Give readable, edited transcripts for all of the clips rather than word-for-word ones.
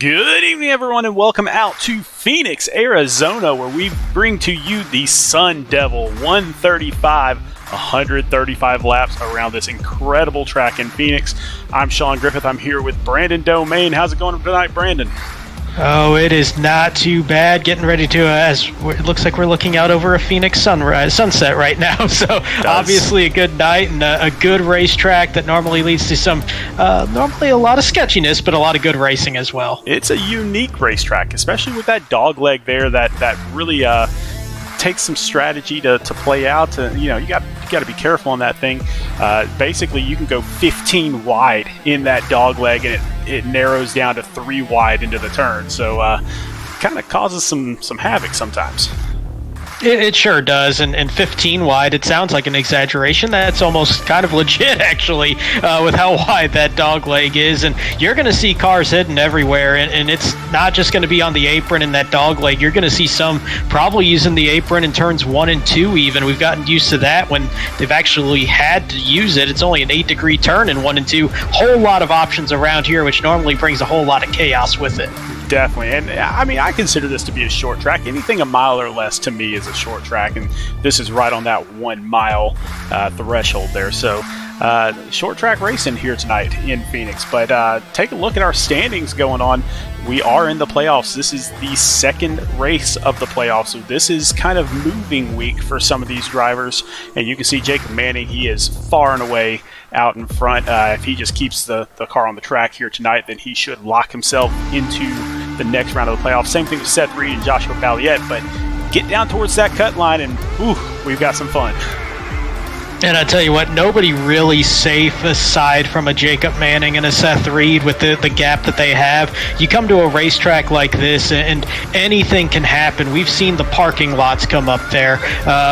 Good evening, everyone, and welcome out to Phoenix, Arizona, where we bring to you the Sun Devil 135 laps around this incredible track in Phoenix. I'm Sean Griffith. I'm here with Brandon Domain. How's it going tonight, Brandon? Oh, it is not too bad. Getting ready to, it looks like we're looking out over a Phoenix sunset right now. So obviously a good night and a good racetrack that normally leads to some, normally a lot of sketchiness, but a lot of good racing as well. It's a unique racetrack, especially with that dog leg there that really takes some strategy to play out. You got to be careful on that thing. Basically, you can go 15 wide in that dog leg, and it narrows down to 3 wide into the turn. So kind of causes some havoc sometimes. It sure does, and 15 wide, it sounds like an exaggeration. That's almost kind of legit, actually, with how wide that dog leg is. And you're going to see cars hidden everywhere, and it's not just going to be on the apron in that dog leg. You're going to see some probably using the apron in turns 1 and 2 even. We've gotten used to that when they've actually had to use it. It's only an 8-degree turn in 1 and 2. Whole lot of options around here, which normally brings a whole lot of chaos with it. Definitely, and I mean, I consider this to be a short track. Anything a mile or less to me is a short track, and this is right on that 1 mile threshold there. So short track racing here tonight in Phoenix. But take a look at our standings going on. We are in the playoffs. This is the second race of the playoffs, so this is kind of moving week for some of these drivers. And you can see Jacob Manning, he is far and away out in front. If he just keeps the car on the track here tonight, then he should lock himself into the next round of the playoffs. Same thing with Seth Reed and Joshua Balliet, but get down towards that cut line and we've got some fun. And I tell you what, nobody really safe aside from a Jacob Manning and a Seth Reed with the gap that they have. You come to a racetrack like this and anything can happen. We've seen the parking lots come up there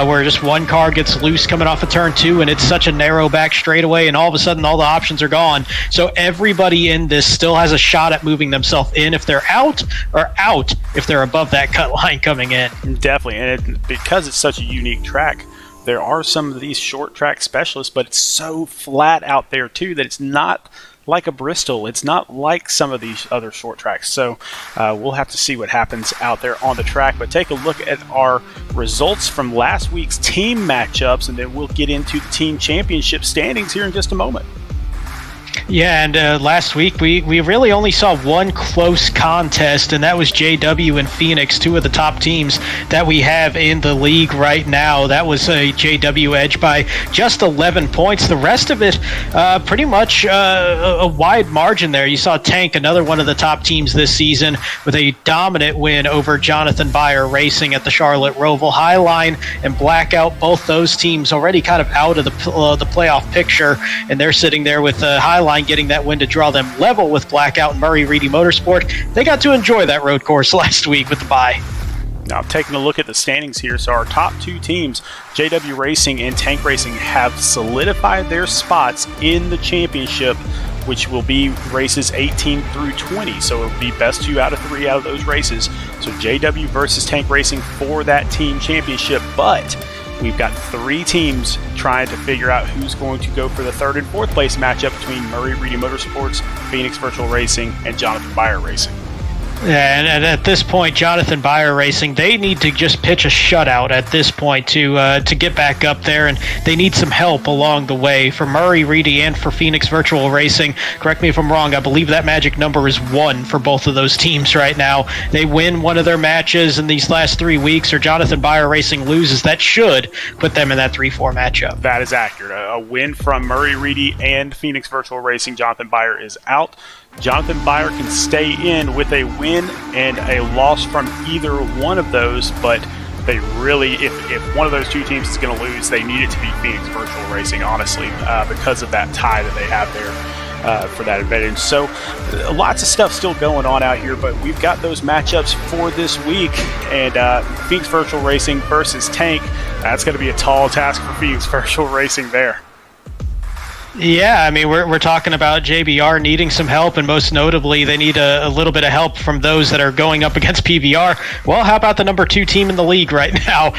where just one car gets loose coming off of turn 2 and it's such a narrow back straightaway and all of a sudden all the options are gone. So everybody in this still has a shot at moving themselves in if they're out, or out if they're above that cut line coming in. Definitely, and because it's such a unique track, there are some of these short track specialists, but it's so flat out there too that it's not like a Bristol. It's not like some of these other short tracks. So we'll have to see what happens out there on the track. But take a look at our results from last week's team matchups, and then we'll get into the team championship standings here in just a moment. Yeah, and last week we really only saw one close contest, and that was JW and Phoenix, 2 of the top teams that we have in the league right now. That was a JW edge by just 11 points. The rest of it, pretty much a wide margin there. You saw Tank, another one of the top teams this season, with a dominant win over Jonathan Byer Racing at the Charlotte Roval. Highline and Blackout, both those teams already kind of out of the playoff picture, and they're sitting there with Highline getting that win to draw them level with Blackout and Murray Reedy Motorsport. They got to enjoy that road course last week with the bye. Now, taking a look at the standings here, so our top 2 teams, JW Racing and Tank Racing, have solidified their spots in the championship, which will be races 18 through 20. So it'll be best 2 out of 3 out of those races. So JW versus Tank Racing for that team championship, but we've got 3 teams trying to figure out who's going to go for the 3rd and 4th place matchup between Murray Reedy Motorsports, Phoenix Virtual Racing, and Jonathan Byer Racing. Yeah, and at this point, Jonathan Byer Racing, they need to just pitch a shutout at this point to get back up there, and they need some help along the way. For Murray Reedy and for Phoenix Virtual Racing, correct me if I'm wrong, I believe that magic number is 1 for both of those teams right now. They win one of their matches in these last 3 weeks, or Jonathan Byer Racing loses. That should put them in that 3-4 matchup. That is accurate. A win from Murray Reedy and Phoenix Virtual Racing. Jonathan Byer is out. Jonathan Byer can stay in with a win and a loss from either one of those, but they really, if one of those 2 teams is going to lose, they need it to be Phoenix Virtual Racing, honestly, because of that tie that they have there for that advantage. So lots of stuff still going on out here, but we've got those matchups for this week, and Phoenix Virtual Racing versus Tank. That's going to be a tall task for Phoenix Virtual Racing there. Yeah, I mean, we're talking about JBR needing some help, and most notably, they need a little bit of help from those that are going up against PBR. Well, how about the number 2 team in the league right now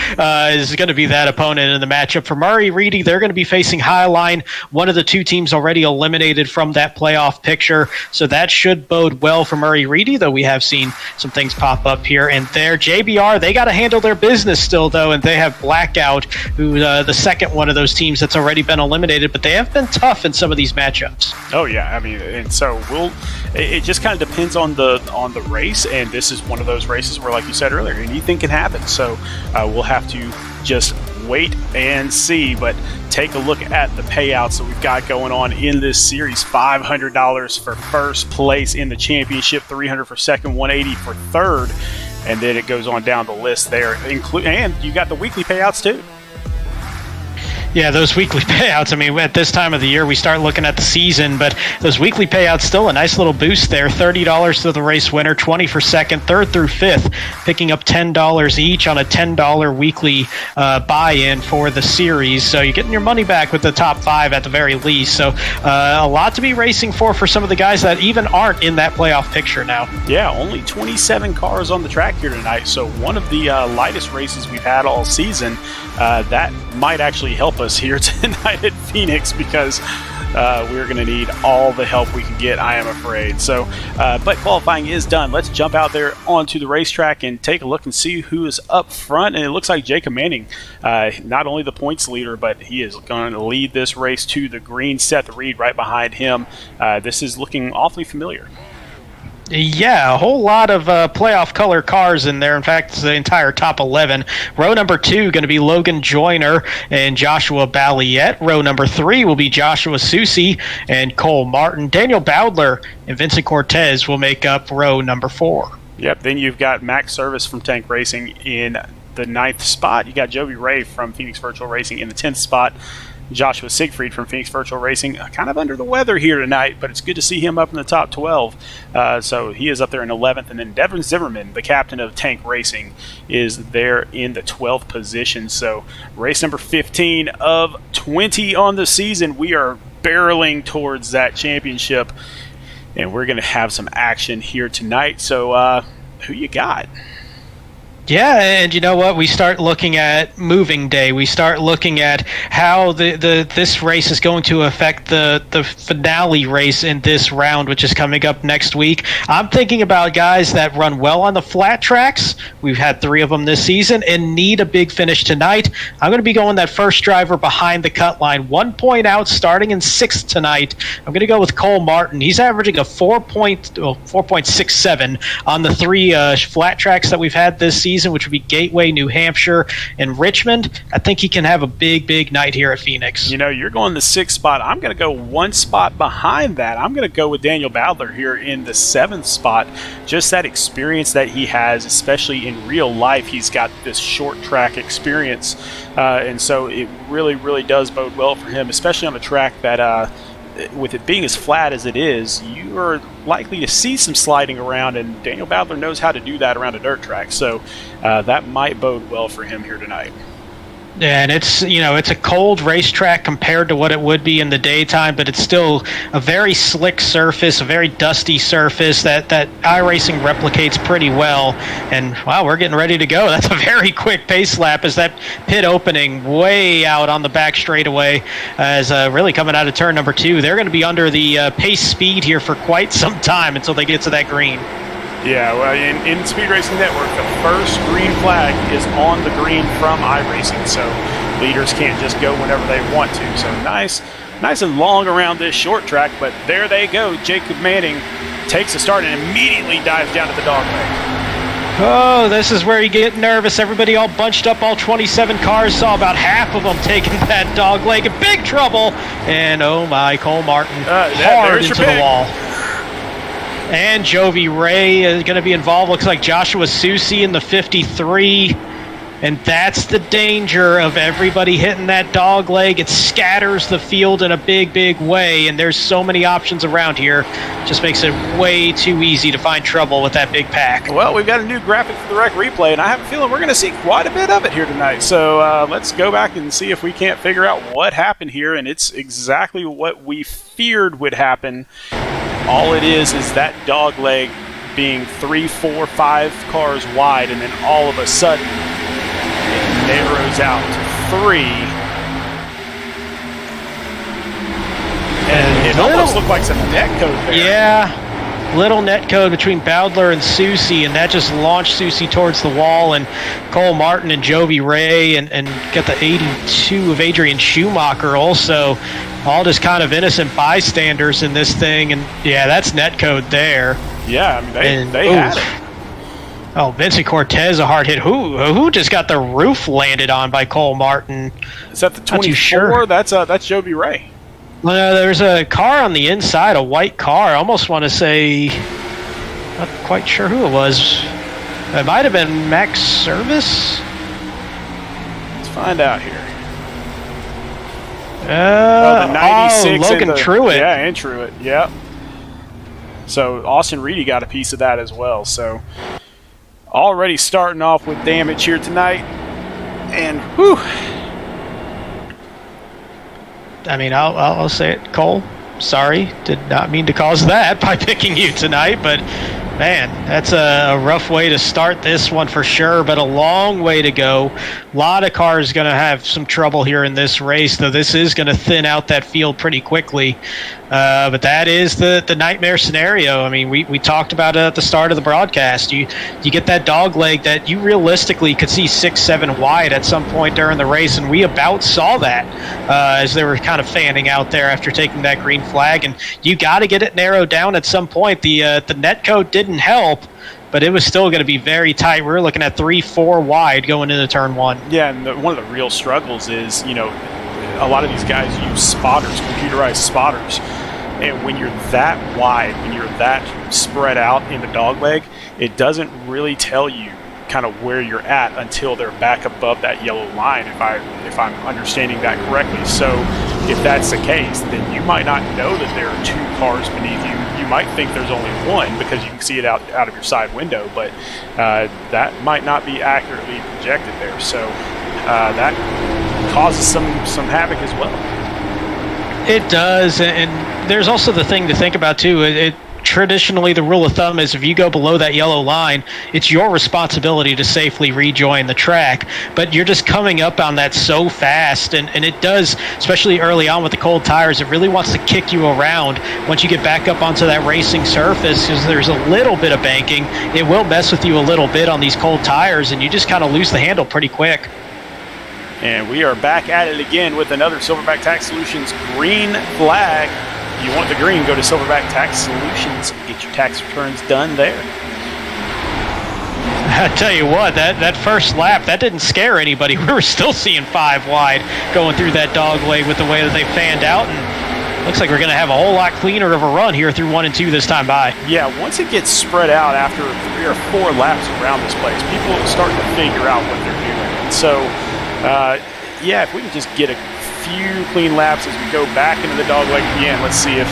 is going to be that opponent in the matchup for Murray Reedy. They're going to be facing Highline, one of the 2 teams already eliminated from that playoff picture, so that should bode well for Murray Reedy, though we have seen some things pop up here and there. JBR, they got to handle their business still, though, and they have Blackout, who the second one of those teams that's already been eliminated, but they have been tough in some of these matchups. Oh yeah, I mean, and so it just kind of depends on the race, and this is one of those races where, like you said earlier, anything can happen. So we'll have to just wait and see. But take a look at the payouts that we've got going on in this series: $500 for first place in the championship, $300 for second, $180 for third, and then it goes on down the list there. And you got the weekly payouts too. Yeah, those weekly payouts, I mean, at this time of the year, we start looking at the season, but those weekly payouts still a nice little boost there. $30 to the race winner, $20 for second, third through fifth, picking up $10 each on a $10 weekly buy-in for the series. So you're getting your money back with the top 5 at the very least. So a lot to be racing for some of the guys that even aren't in that playoff picture now. Yeah, only 27 cars on the track here tonight. So one of the lightest races we've had all season. That might actually help us here tonight at Phoenix, because we're going to need all the help we can get, I am afraid. So, but qualifying is done. Let's jump out there onto the racetrack and take a look and see who is up front. And it looks like Jacob Manning, not only the points leader, but he is going to lead this race to the green. Seth Reed right behind him. This is looking awfully familiar. Yeah, a whole lot of playoff color cars in there. In fact, it's the entire top 11. Row number 2 going to be Logan Joyner and Joshua Balliet. Row number 3 will be Joshua Susi and Cole Martin. Daniel Bowdler and Vincent Cortez will make up row number 4. Yep, then you've got Max Service from Tank Racing in the 9th spot. You got Jovi Ray from Phoenix Virtual Racing in the 10th spot. Joshua Siegfried from Phoenix Virtual Racing, kind of under the weather here tonight, but it's good to see him up in the top 12. So he is up there in 11th. And then Devin Zimmerman, the captain of Tank Racing, is there in the 12th position. So race number 15 of 20 on the season. We are barreling towards that championship, and we're going to have some action here tonight. So who you got? Yeah, and you know what? We start looking at moving day. We start looking at how this race is going to affect the finale race in this round, which is coming up next week. I'm thinking about guys that run well on the flat tracks. We've had 3 of them this season and need a big finish tonight. I'm going to be going that first driver behind the cut line, 1 point out, starting in 6th tonight. I'm going to go with Cole Martin. He's averaging a 4.67 on the 3 flat tracks that we've had this season, which would be Gateway, New Hampshire, and Richmond. I think he can have a big night here at Phoenix. You know, you're going the 6th spot. I'm going to go 1 spot behind that. I'm going to go with Daniel Bowdler here in the 7th spot. Just that experience that he has, especially in real life. He's got this short track experience, and so it really does bode well for him, especially on a track that with it being as flat as it is, you are likely to see some sliding around, and Daniel Bowdler knows how to do that around a dirt track. So that might bode well for him here tonight. And it's a cold racetrack compared to what it would be in the daytime, but it's still a very slick surface, a very dusty surface that iRacing replicates pretty well. And wow, we're getting ready to go. That's a very quick pace lap as that pit opening way out on the back straightaway as really coming out of turn number 2. They're going to be under the pace speed here for quite some time until they get to that green. Yeah, well, in Speed Racing Network, the first green flag is on the green from iRacing, so leaders can't just go whenever they want to. So nice and long around this short track, but there they go. Jacob Manning takes a start and immediately dives down to the dogleg. Oh, this is where you get nervous. Everybody all bunched up, all 27 cars. Saw about half of them taking that dogleg. In big trouble. And oh my, Cole Martin hard into the wall. And Jovi Ray is going to be involved. Looks like Joshua Susi in the 53. And that's the danger of everybody hitting that dog leg. It scatters the field in a big, big way, and there's so many options around here. Just makes it way too easy to find trouble with that big pack. Well, we've got a new graphic for the rec replay, and I have a feeling we're going to see quite a bit of it here tonight. So let's go back and see if we can't figure out what happened here, and it's exactly what we feared would happen. All it is that dog leg being 3, 4, 5 cars wide, and then all of a sudden it narrows out to 3. And it almost looked like some net code there. Yeah, little net code between Bowdler and Susie, and that just launched Susie towards the wall, and Cole Martin and Jovi Ray and got the 82 of Adrian Schumacher also, all just kind of innocent bystanders in this thing. And yeah, that's net code there. Yeah, I mean, they had it. Oh, Vincent Cortez, a hard hit. Who just got the roof landed on by Cole Martin? Is that the 24? Sure. That's Jovi Ray. Well, there's a car on the inside, a white car. I almost want to say, not quite sure who it was. It might have been Max Service. Let's find out here. The 96 Logan Truitt. Yeah, and Truitt. Yep. So Austin Reedy got a piece of that as well. So already starting off with damage here tonight, and whew. I mean, I'll say it, Cole. Sorry, did not mean to cause that by picking you tonight, but man, that's a rough way to start this one for sure, but a long way to go. A lot of cars going to have some trouble here in this race, though this is going to thin out that field pretty quickly. But that is the nightmare scenario. I mean, we talked about it at the start of the broadcast. You get that dog leg that you realistically could see 6, 7 wide at some point during the race, and we about saw that as they were kind of fanning out there after taking that green flag. And you got to get it narrowed down at some point. The net code didn't help, but it was still going to be very tight. We were looking at 3, 4 wide going into turn 1. Yeah, and one of the real struggles is, a lot of these guys use spotters, computerized spotters. And when you're that wide, when you're that spread out in the dog leg, it doesn't really tell you kind of where you're at until they're back above that yellow line, if I'm understanding that correctly. So if that's the case, then you might not know that there are 2 cars beneath you. You might think there's only 1 because you can see it out of your side window, but that might not be accurately projected there. So that causes some havoc as well. It does, and there's also the thing to think about too. Traditionally, the rule of thumb is if you go below that yellow line, it's your responsibility to safely rejoin the track. But you're just coming up on that so fast, and it does, especially early on with the cold tires, it really wants to kick you around once you get back up onto that racing surface, because there's a little bit of banking. It will mess with you a little bit on these cold tires, and you just kind of lose the handle pretty quick. And we are back at it again with another Silverback Tax Solutions green flag. If you want the green, go to Silverback Tax Solutions and get your tax returns done there. I tell you what, that first lap, that didn't scare anybody. We were still seeing 5 wide going through that dog leg with the way that they fanned out, and looks like we're going to have a whole lot cleaner of a run here through 1 and 2 this time by. Yeah, once it gets spread out after 3 or 4 laps around this place, people are starting to figure out what they're doing. And so, yeah, if we can just get a few clean laps as we go back into the dog leg again, let's see if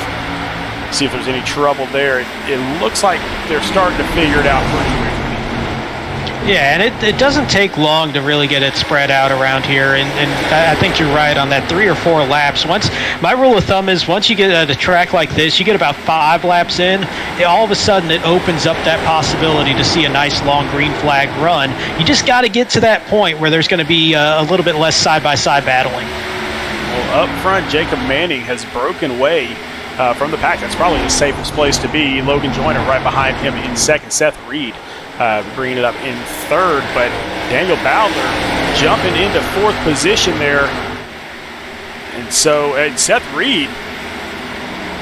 there's any trouble there. It looks like they're starting to figure it out pretty quickly. Yeah, and it doesn't take long to really get it spread out around here, and I think you're right on that 3 or 4 laps. My rule of thumb is once you get at a track like this, you get about 5 laps in, all of a sudden it opens up that possibility to see a nice long green flag run. You just got to get to that point where there's going to be a little bit less side-by-side battling. Well, up front, Jacob Manning has broken away from the pack. That's probably the safest place to be. Logan Joyner right behind him in second. Seth Reed bringing it up in third, but Daniel Bowdler jumping into 4th position there. And so Seth Reed.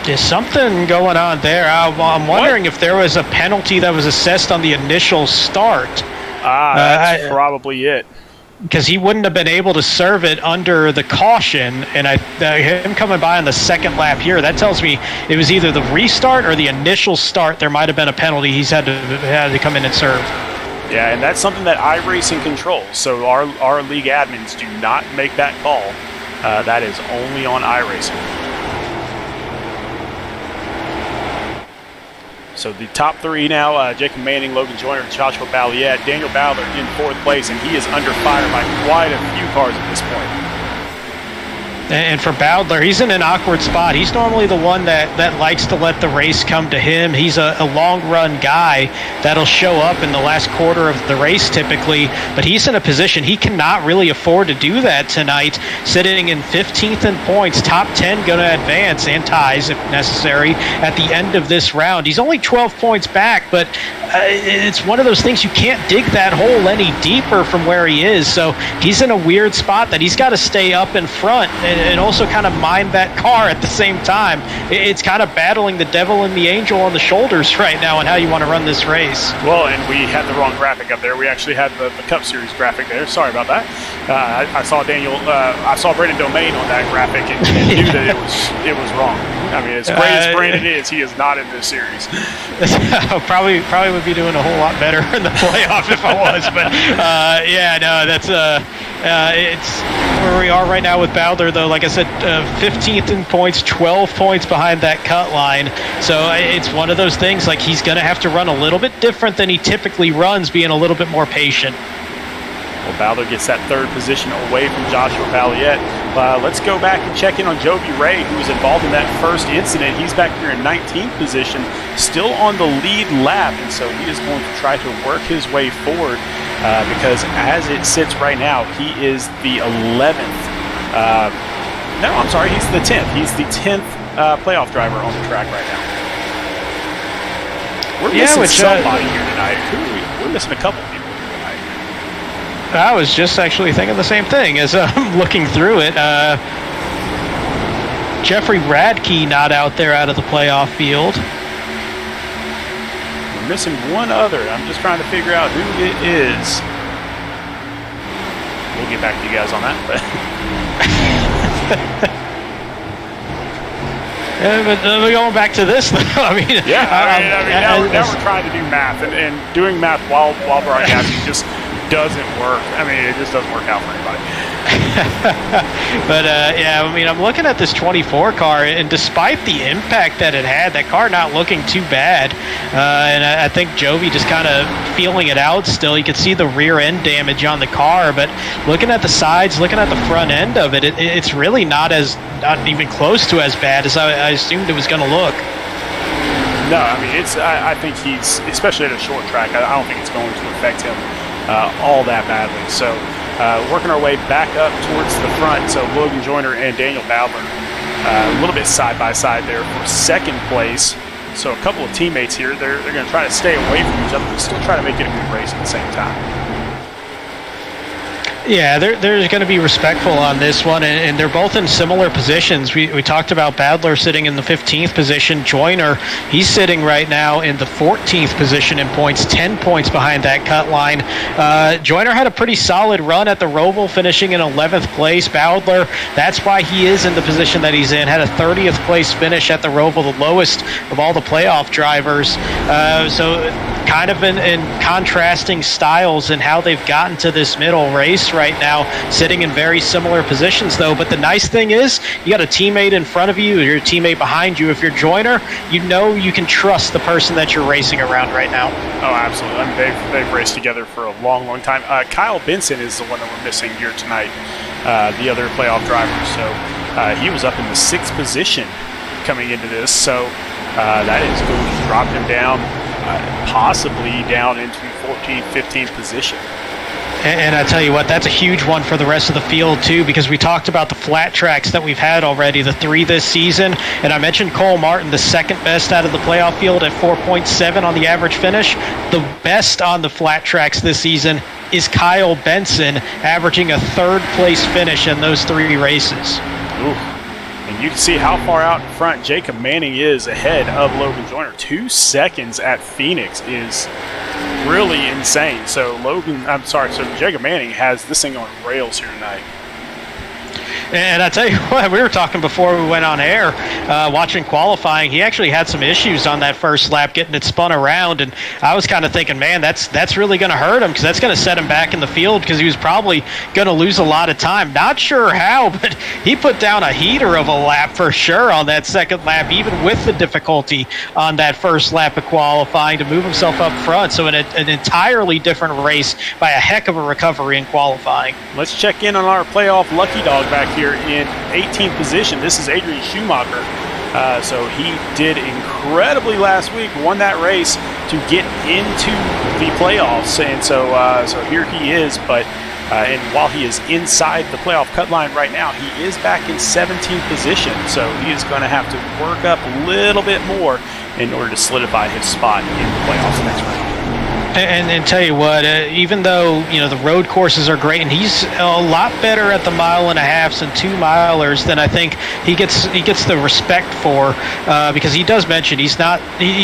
There's something going on there. I'm wondering if there was a penalty that was assessed on the initial start. That's probably it. Because he wouldn't have been able to serve it under the caution, and him coming by on the 2nd lap here, that tells me it was either the restart or the initial start. There might have been a penalty. He's had to come in and serve. Yeah, and that's something that iRacing controls. So our league admins do not make that call. That is only on iRacing. So the top three now, Jacob Manning, Logan Joyner, and Joshua Balliet. Daniel Bowler in 4th place, and he is under fire by quite a few cars at this point. And for Bowdler, he's in an awkward spot. He's normally the one that likes to let the race come to him. He's a long-run guy that'll show up in the last quarter of the race typically, but he's in a position he cannot really afford to do that tonight, sitting in 15th in points, top 10 going to advance, and ties if necessary at the end of this round. He's only 12 points back, but it's one of those things you can't dig that hole any deeper from where he is, so he's in a weird spot that he's got to stay up in front and also kind of mind that car at the same time. It's kind of battling the devil and the angel on the shoulders right now on how you want to run this race. Well, and we had the wrong graphic up there. We actually had the Cup Series graphic there. Sorry about that. I saw I saw Brandon Domain on that graphic and knew that it was wrong. I mean, as great as Brandon is, he is not in this series. probably would be doing a whole lot better in the playoff if I was, but that's it's where we are right now with Bowdler, though. Like I said, 15th in points, 12 points behind that cut line. So it's one of those things, like he's going to have to run a little bit different than he typically runs, being a little bit more patient. Well, Bowdler gets that 3rd position away from Joshua Balliet. Let's go back and check in on Joby Ray, who was involved in that first incident. He's back here in 19th position, still on the lead lap, and so he is going to try to work his way forward because as it sits right now, he is the 11th. No, I'm sorry, he's the 10th. He's the 10th playoff driver on the track right now. We're missing somebody here tonight. We're missing a couple people here tonight. I was just actually thinking the same thing as I'm looking through it. Jeffrey Radke not out there out of the playoff field. We're missing one other. I'm just trying to figure out who it is. We'll get back to you guys on that. But but going back to this, though, I mean, now we're trying to do math, and doing math while broadcasting just doesn't work. I mean, it just doesn't work out for anybody. But I mean, I'm looking at this 24 car, and despite the impact that it had, that car not looking too bad. And I think Joby just kind of feeling it out still. You can see the rear end damage on the car, but looking at the sides, looking at the front end of it, it's really not even close to as bad as I assumed it was going to look. No, I mean, I think he's, especially at a short track, I don't think it's going to affect him all that badly. So working our way back up towards the front. So Logan Joyner and Daniel Bowler a little bit side by side there for 2nd place. So a couple of teammates here, they're going to try to stay away from each other, but still try to make it a good race at the same time. Yeah, they're going to be respectful on this one, and they're both in similar positions. We talked about Bowdler sitting in the 15th position. Joyner, he's sitting right now in the 14th position in points, 10 points behind that cut line. Joyner had a pretty solid run at the Roval, finishing in 11th place. Bowdler, that's why he is in the position that he's in, had a 30th place finish at the Roval, the lowest of all the playoff drivers. So kind of in contrasting styles and how they've gotten to this middle race right now, sitting in very similar positions though. But the nice thing is you got a teammate in front of you, or your teammate behind you. If you're Joyner, you know you can trust the person that you're racing around right now. Oh, absolutely. I mean, they've raced together for a long time. Kyle Benson is the one that we're missing here tonight, the other playoff driver. So he was up in the 6th position coming into this, so that is going to drop him down, possibly down into 14th, 15th position. And I tell you what, that's a huge one for the rest of the field, too, because we talked about the flat tracks that we've had already, the 3 this season. And I mentioned Cole Martin, the 2nd best out of the playoff field at 4.7 on the average finish. The best on the flat tracks this season is Kyle Benson, averaging a 3rd place finish in those 3 races. Ooh. And you can see how far out in front Jacob Manning is ahead of Logan Joyner. 2 seconds at Phoenix is really insane. So Jacob Manning has this thing on rails here tonight. And I tell you what, we were talking before we went on air, watching qualifying. He actually had some issues on that first lap, getting it spun around, and I was kind of thinking, man, that's really going to hurt him because that's going to set him back in the field because he was probably going to lose a lot of time. Not sure how, but he put down a heater of a lap for sure on that second lap, even with the difficulty on that first lap of qualifying to move himself up front. So an entirely different race by a heck of a recovery in qualifying. Let's check in on our playoff lucky dog back here in 18th position. This is Adrian Schumacher. So he did incredibly last week, won that race to get into the playoffs, and so here he is. But and while he is inside the playoff cut line right now, he is back in 17th position. So he is going to have to work up a little bit more in order to solidify his spot in the playoffs next round. And tell you what, even though the road courses are great, and he's a lot better at the 1.5 miles and 2 milers than I think he gets the respect for, because he does mention he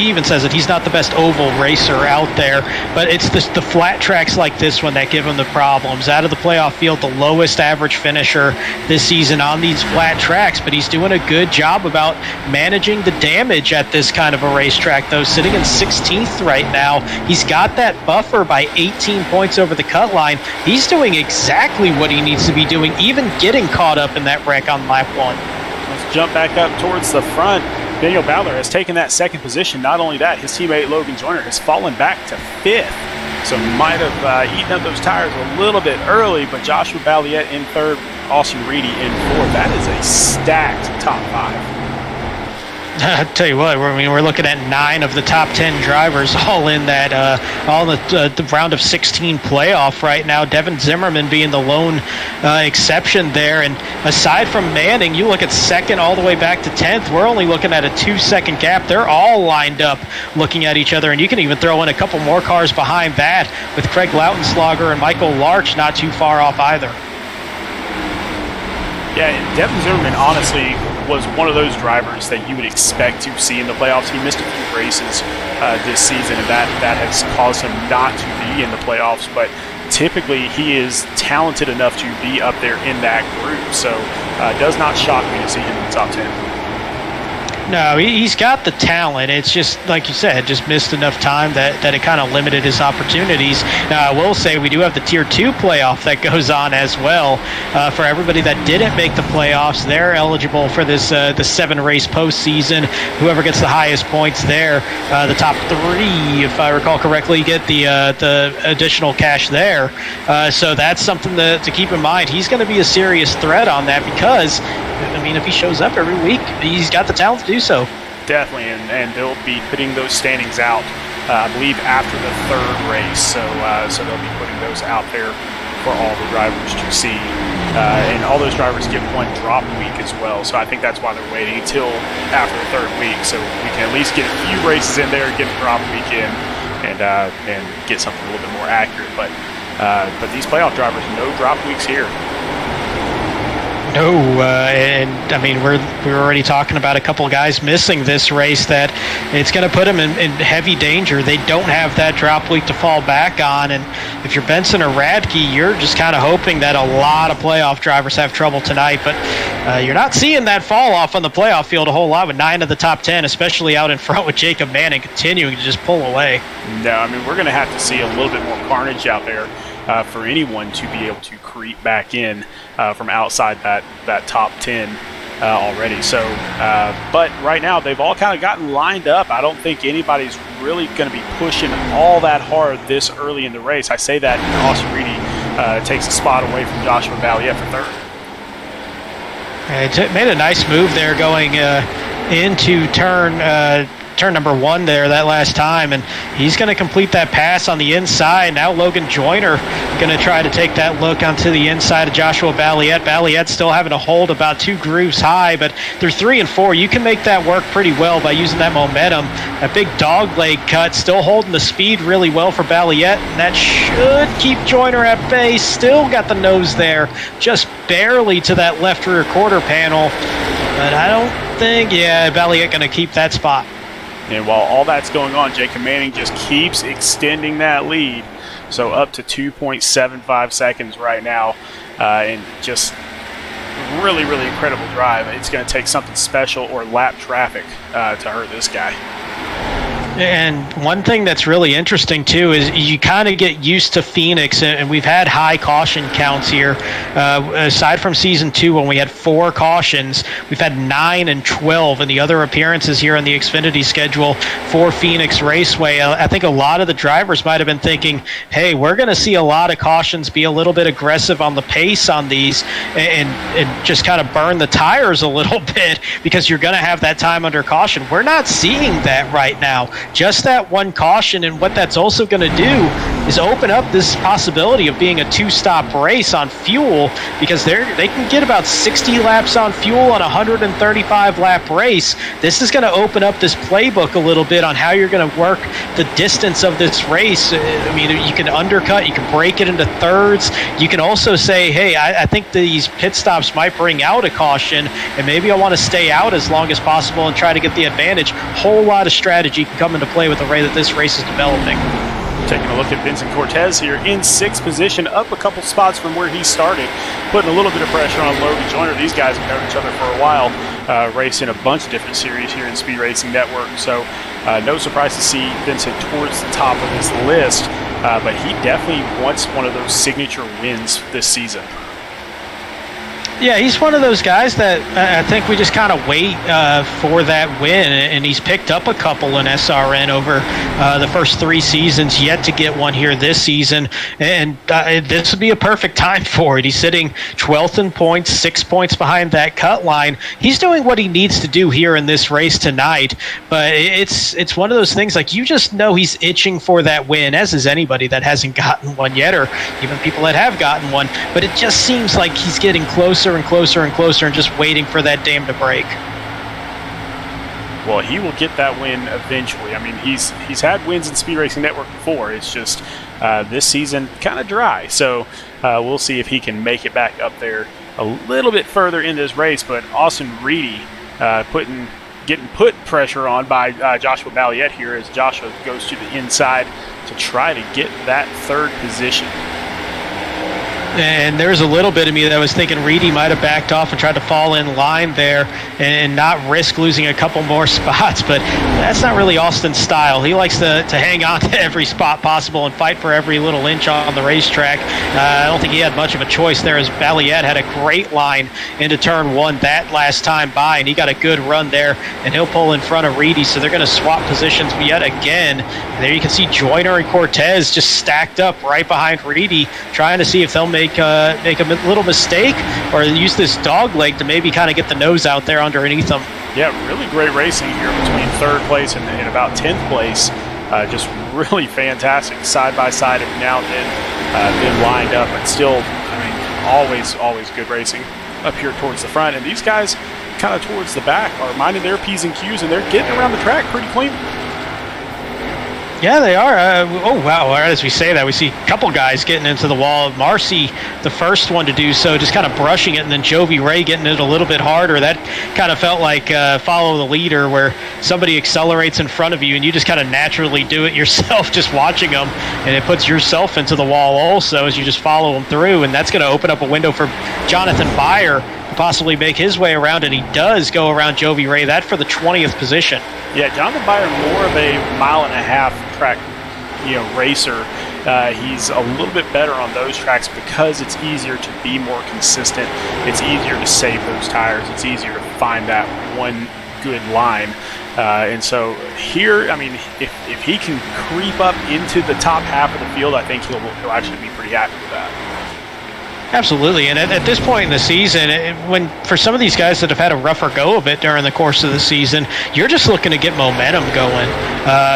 even says that he's not the best oval racer out there, but it's the flat tracks like this one that give him the problems. Out of the playoff field, the lowest average finisher this season on these flat tracks, but he's doing a good job about managing the damage at this kind of a racetrack, though, sitting in 16th right now. He's got that buffer by 18 points over the cut line. He's doing exactly what he needs to be doing, even getting caught up in that wreck on lap 1. Let's jump back up towards the front. Daniel Bowler has taken that second position. Not only that, his teammate Logan Joyner has fallen back to 5th. So might have eaten up those tires a little bit early, but Joshua Balliet in 3rd, Austin Reedy in 4th. That is a stacked top 5. I'll tell you what, we're looking at 9 of the top 10 drivers all in that, all in the round of 16 playoff right now. Devin Zimmerman being the lone exception there. And aside from Manning, you look at 2nd all the way back to 10th, we're only looking at a 2-second gap. They're all lined up looking at each other, and you can even throw in a couple more cars behind that with Craig Lautenslager and Michael Larch not too far off either. Yeah, and Devin Zimmerman honestly was one of those drivers that you would expect to see in the playoffs. He missed a few races this season, and that has caused him not to be in the playoffs. But typically, he is talented enough to be up there in that group. So it does not shock me to see him in the top 10. No, he's got the talent. It's just, like you said, just missed enough time that it kind of limited his opportunities. Now, I will say we do have the Tier 2 playoff that goes on as well. For everybody that didn't make the playoffs, they're eligible for this the 7-race postseason. Whoever gets the highest points there, the top 3, if I recall correctly, get the additional cash there. So that's something to keep in mind. He's going to be a serious threat on that because, I mean, if he shows up every week, he's got the talent to do so. Definitely, and they'll be putting those standings out, I believe, after the 3rd race. So they'll be putting those out there for all the drivers to see. And all those drivers get one drop week as well. So I think that's why they're waiting until after the 3rd week, so we can at least get a few races in there, get a drop week in, and get something a little bit more accurate. But these playoff drivers, no drop weeks here. No, and I mean we're already talking about a couple guys missing this race that it's going to put them in heavy danger. They don't have that drop week to fall back on, and if you're Benson or Radke, you're just kind of hoping that a lot of playoff drivers have trouble tonight. But you're not seeing that fall off on the playoff field a whole lot with 9 of the top 10, especially out in front with Jacob Manning continuing to just pull away. No, I mean we're going to have to see a little bit more carnage out there for anyone to be able to creep back in from outside that top 10 already. So, but right now they've all kind of gotten lined up. I don't think anybody's really going to be pushing all that hard this early in the race. I say that Austin Reedy takes a spot away from Joshua Balliet for 3rd. It made a nice move there going into turn number 1 there that last time, and he's going to complete that pass on the inside. Now Logan Joyner going to try to take that look onto the inside of Joshua Balliet. Balliet still having to hold about 2 grooves high, but they're 3 and 4. You can make that work pretty well by using that momentum. That big dog leg cut, still holding the speed really well for Balliet, and that should keep Joyner at bay. Still got the nose there, just barely to that left rear quarter panel, but I don't think, Balliet going to keep that spot. And while all that's going on, Jacob Manning just keeps extending that lead. So up to 2.75 seconds right now. And just really, really incredible drive. It's going to take something special or lap traffic to hurt this guy. And one thing that's really interesting, too, is you kind of get used to Phoenix, and we've had high caution counts here. Aside from Season 2, when we had 4 cautions, we've had 9 and 12 in the other appearances here on the Xfinity schedule for Phoenix Raceway. I think a lot of the drivers might have been thinking, hey, we're going to see a lot of cautions, be a little bit aggressive on the pace on these, and just kind of burn the tires a little bit because you're going to have that time under caution. We're not seeing that right now. Just that one caution, and what that's also going to do is open up this possibility of being a 2-stop race on fuel, because they can get about 60 laps on fuel on a 135-lap race. This is going to open up this playbook a little bit on how you're going to work the distance of this race. I mean, you can undercut, you can break it into thirds. You can also say, hey, I think these pit stops might bring out a caution, and maybe I want to stay out as long as possible and try to get the advantage. Whole lot of strategy can come into play with the way that this race is developing. Taking a look at Vincent Cortez here in 6th position, up a couple spots from where he started, putting a little bit of pressure on Logan Joyner. These guys have known each other for a while, racing a bunch of different series here in Speed Racing Network. So no surprise to see Vincent towards the top of his list, but he definitely wants one of those signature wins this season. Yeah, he's one of those guys that I think we just kind of wait for that win, and he's picked up a couple in SRN over the first 3 seasons, yet to get one here this season, and this would be a perfect time for it. He's sitting 12th in points, 6 points behind that cut line. He's doing what he needs to do here in this race tonight, but it's one of those things, like, you just know he's itching for that win, as is anybody that hasn't gotten one yet, or even people that have gotten one, but it just seems like he's getting closer and closer and closer and just waiting for that dam to break. Well, he will get that win eventually. I mean, he's had wins in Speed Racing Network before. It's just this season kind of dry. So we'll see if he can make it back up there a little bit further in this race. But Austin Reedy getting put pressure on by Joshua Balliet here as Joshua goes to the inside to try to get that 3rd position. And there's a little bit of me that was thinking Reedy might have backed off and tried to fall in line there and not risk losing a couple more spots, but that's not really Austin's style. He likes to hang on to every spot possible and fight for every little inch on the racetrack. I don't think he had much of a choice there, as Balliet had a great line into turn 1 that last time by, and he got a good run there, and he'll pull in front of Reedy, so they're going to swap positions yet again. And there you can see Joyner and Cortez just stacked up right behind Reedy, trying to see if they'll make a little mistake or use this dog leg to maybe kind of get the nose out there underneath them. Yeah, really great racing here between 3rd place and about 10th place. Just really fantastic side by side every now and then, been lined up, but still, I mean, always good racing up here towards the front. And these guys kind of towards the back are minding their P's and Q's, and they're getting around the track pretty clean. Yeah, they are. Oh, wow. As we say that, we see a couple guys getting into the wall. Marcy, the first one to do so, just kind of brushing it, and then Jovi Ray getting it a little bit harder. That kind of felt like follow the leader, where somebody accelerates in front of you, and you just kind of naturally do it yourself, just watching them, and it puts yourself into the wall also as you just follow them through, and that's going to open up a window for Jonathan Byer to possibly make his way around, and he does go around Jovi Ray, that for the 20th position. Yeah, Jonathan Byer, more of a mile-and-a-half track, racer. He's a little bit better on those tracks because it's easier to be more consistent. It's easier to save those tires. It's easier to find that one good line. And so here, I mean, if he can creep up into the top half of the field, I think he'll actually be pretty happy with that. Absolutely, and at this point in the season, when for some of these guys that have had a rougher go of it during the course of the season, you're just looking to get momentum going,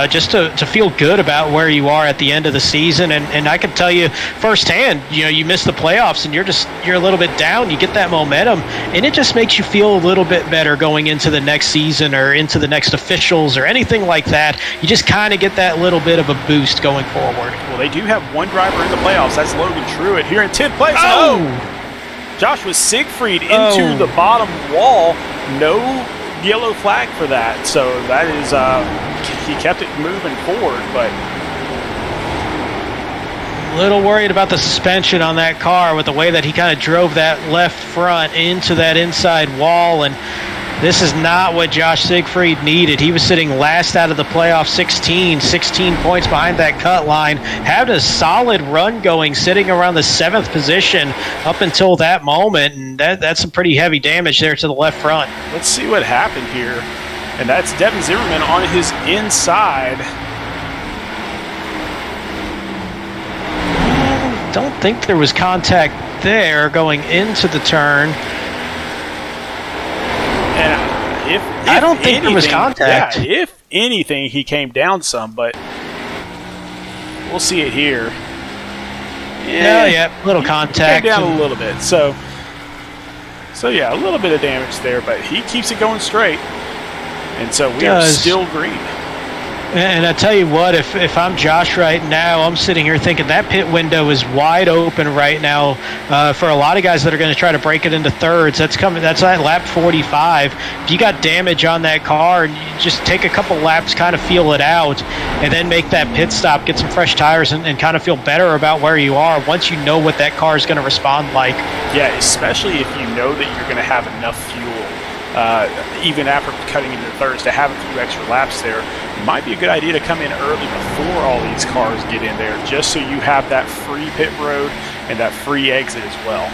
just to feel good about where you are at the end of the season. And I can tell you firsthand, you miss the playoffs and you're a little bit down. You get that momentum, and it just makes you feel a little bit better going into the next season or into the next officials or anything like that. You just kind of get that little bit of a boost going forward. Well, they do have one driver in the playoffs. That's Logan Truitt here in 10th place. Oh! Joshua Siegfried into the bottom wall. No yellow flag for that. So that is, he kept it moving forward, but Little worried about the suspension on that car with the way that he kind of drove that left front into that inside wall, and this is not what Josh Siegfried needed. He was sitting last out of the playoff 16 points behind that cut line, had a solid run going, sitting around the 7th position up until that moment, and that's some pretty heavy damage there to the left front. Let's see what happened here, and that's Devin Zimmerman on his inside. Don't think there was contact there going into the turn. And if I don't think there was contact. Yeah, if anything, he came down some, but we'll see it here. Yeah, little contact. Came down a little bit. So yeah, a little bit of damage there, but he keeps it going straight. And so we are still green. And I tell you what, if I'm Josh right now, I'm sitting here thinking that pit window is wide open right now for a lot of guys that are going to try to break it into thirds. That's at lap 45. If you got damage on that car, and you just take a couple laps, kind of feel it out, and then make that pit stop, get some fresh tires, and kind of feel better about where you are once you know what that car is going to respond like. Yeah, especially if you know that you're going to have enough fuel. Even after cutting into thirds, to have a few extra laps there, it might be a good idea to come in early before all these cars get in there, just so you have that free pit road and that free exit as well.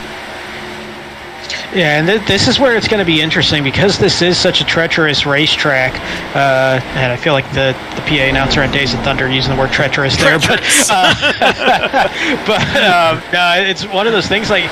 Yeah, and this is where it's going to be interesting because this is such a treacherous racetrack. And I feel like the PA announcer on Days of Thunder using the word treacherous there. But it's one of those things like,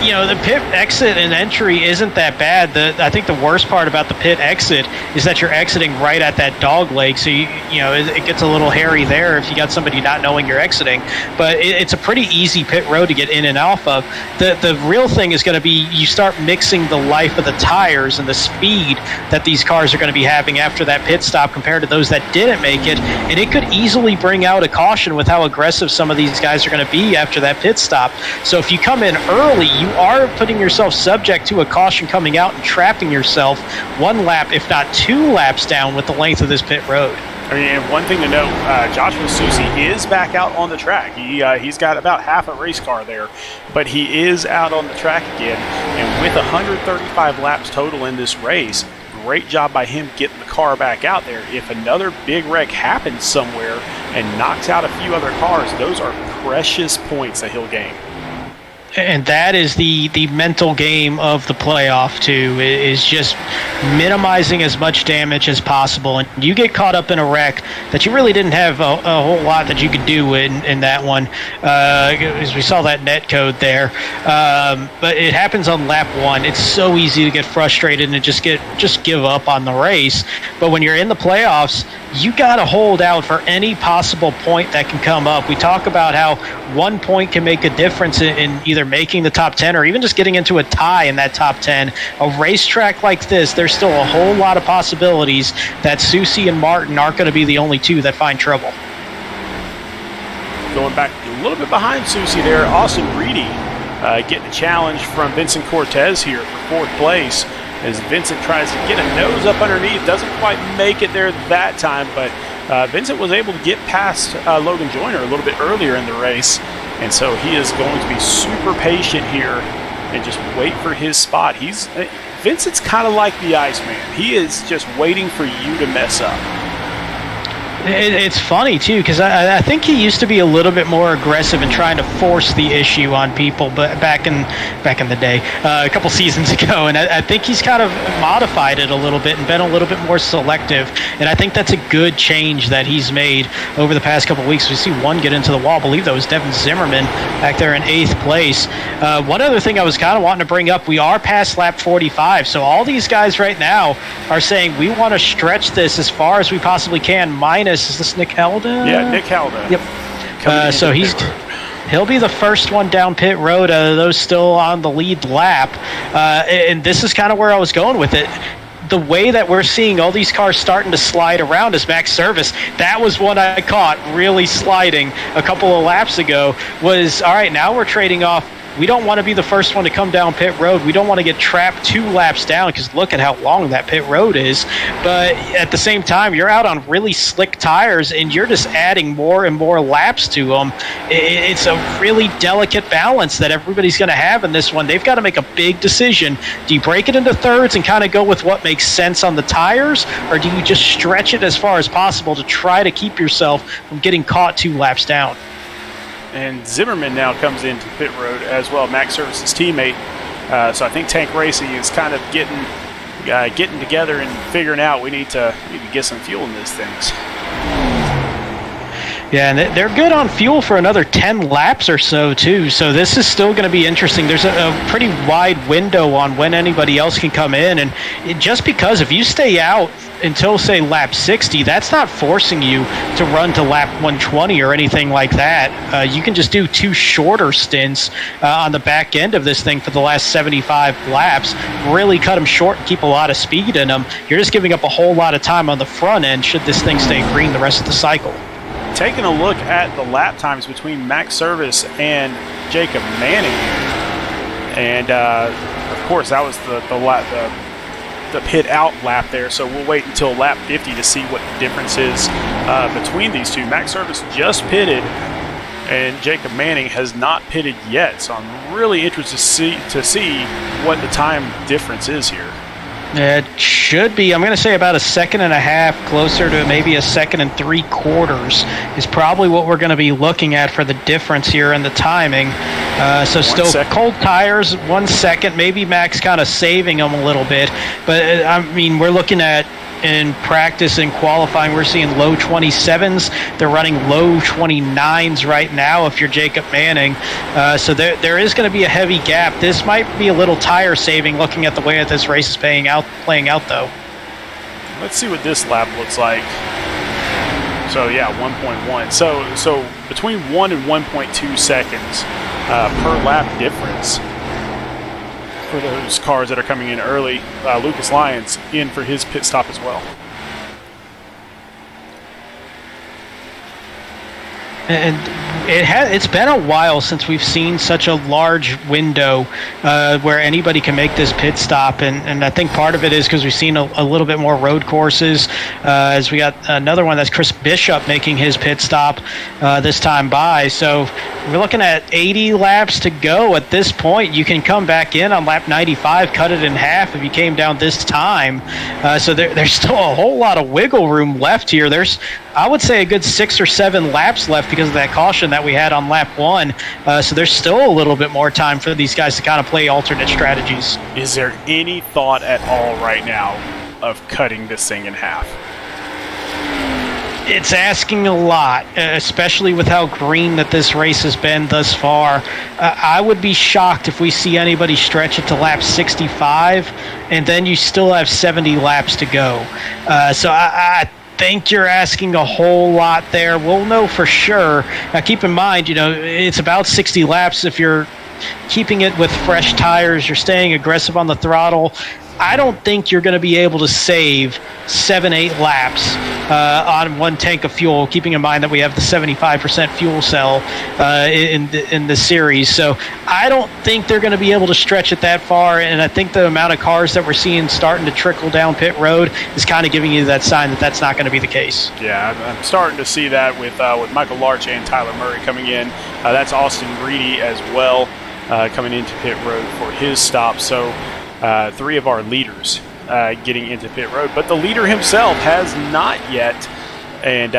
you know, the pit exit and entry isn't that bad. I think the worst part about the pit exit is that you're exiting right at that dog leg. So, you know, it gets a little hairy there if you got somebody not knowing you're exiting. But it's a pretty easy pit road to get in and off of. The real thing is going to be you start mixing the life of the tires and the speed that these cars are going to be having after that pit stop compared to those that didn't make it, and it could easily bring out a caution with how aggressive some of these guys are going to be after that pit stop. So if you come in early, you are putting yourself subject to a caution coming out and trapping yourself one lap, if not 2 laps down with the length of this pit road. I mean, and one thing to note, Joshua Susie is back out on the track. He's got about half a race car there, but he is out on the track again. And with 135 laps total in this race, great job by him getting the car back out there. If another big wreck happens somewhere and knocks out a few other cars, those are precious points that he'll gain. And that is the mental game of the playoff, too, is just minimizing as much damage as possible. And you get caught up in a wreck that you really didn't have a whole lot that you could do in that one, as we saw that net code there. But it happens on lap 1. It's so easy to get frustrated and just give up on the race. But when you're in the playoffs, you got to hold out for any possible point that can come up. We talk about how 1 point can make a difference in either making the top 10 or even just getting into a tie in that top 10. A racetrack like this, there's still a whole lot of possibilities that Susie and Martin aren't going to be the only two that find trouble. Going back a little bit behind Susie there, Austin Reedy getting a challenge from Vincent Cortez here for 4th place. As Vincent tries to get a nose up underneath, doesn't quite make it there that time, but Vincent was able to get past Logan Joyner a little bit earlier in the race, and so he is going to be super patient here and just wait for his spot. Vincent's kind of like the Iceman. He is just waiting for you to mess up. It's funny, too, because I think he used to be a little bit more aggressive in trying to force the issue on people, but back in the day, a couple seasons ago, and I think he's kind of modified it a little bit and been a little bit more selective, and I think that's a good change that he's made over the past couple weeks. We see one get into the wall. I believe that was Devin Zimmerman back there in 8th place. One other thing I was kind of wanting to bring up, we are past lap 45, so all these guys right now are saying we want to stretch this as far as we possibly can, minus, is this Nick Helda? Yeah, Nick Helda. Yep. So he'll be the first one down pit road out of those still on the lead lap. And this is kind of where I was going with it. The way that we're seeing all these cars starting to slide around is Max Service. That was one I caught really sliding a couple of laps ago. Was, all right, now we're trading off We don't want to be the first one to come down pit road. We don't want to get trapped 2 laps down because look at how long that pit road is. But at the same time, you're out on really slick tires and you're just adding more and more laps to them. It's a really delicate balance that everybody's going to have in this one. They've got to make a big decision. Do you break it into thirds and kind of go with what makes sense on the tires, or do you just stretch it as far as possible to try to keep yourself from getting caught 2 laps down? And Zimmerman now comes into pit road as well, Max Service's teammate. So I think Tank Racing is kind of getting together and figuring out we need to get some fuel in these things. Yeah, and they're good on fuel for another 10 laps or so, too. So this is still going to be interesting. There's a pretty wide window on when anybody else can come in. And just because if you stay out until, say, lap 60, that's not forcing you to run to lap 120 or anything like that. You can just do 2 shorter stints on the back end of this thing for the last 75 laps, really cut them short and keep a lot of speed in them. You're just giving up a whole lot of time on the front end should this thing stay green the rest of the cycle. Taking a look at the lap times between Max Service and Jacob Manning, and of course that was the pit out lap there, so we'll wait until lap 50 to see what the difference is between these two. Max Service just pitted, and Jacob Manning has not pitted yet, so I'm really interested to see what the time difference is here. It should be, I'm going to say about 1.5 seconds, closer to maybe 1.75 seconds is probably what we're going to be looking at for the difference here in the timing. So still cold tires, 1 second, maybe Max kind of saving them a little bit. But, I mean, we're looking at in practice and qualifying, we're seeing low 27s. They're running low 29s right now if you're Jacob Manning. So there is going to be a heavy gap. This might be a little tire saving looking at the way that this race is playing out though. Let's see what this lap looks like. So yeah, 1.1. So between 1 and 1.2 seconds per lap difference for those cars that are coming in early. Lucas Lyons in for his pit stop as well. And it's been a while since we've seen such a large window where anybody can make this pit stop, and I think part of it is because we've seen a little bit more road courses, as we got another one that's Chris Bishop making his pit stop this time by. So we're looking at 80 laps to go at this point. You can come back in on lap 95, cut it in half if you came down this time. So there's still a whole lot of wiggle room left here. There's, I would say, a good 6 or 7 laps left because of that caution that we had on lap 1. So there's still a little bit more time for these guys to kind of play alternate strategies. Is there any thought at all right now of cutting this thing in half? It's asking a lot, especially with how green that this race has been thus far. I would be shocked if we see anybody stretch it to lap 65, and then you still have 70 laps to go. So I think you're asking a whole lot there. We'll know for sure. Now, keep in mind, it's about 60 laps if you're keeping it with fresh tires, you're staying aggressive on the throttle. I don't think you're going to be able to save 7-8 laps on one tank of fuel, keeping in mind that we have the 75% fuel cell in the series. So I don't think they're going to be able to stretch it that far, and I think the amount of cars that we're seeing starting to trickle down pit road is kind of giving you that sign that that's not going to be the case. Yeah, I'm starting to see that with Michael Larch and Tyler Murray coming in. That's Austin Reedy as well coming into pit road for his stop. So 3 of our leaders getting into pit road, but the leader himself has not yet. And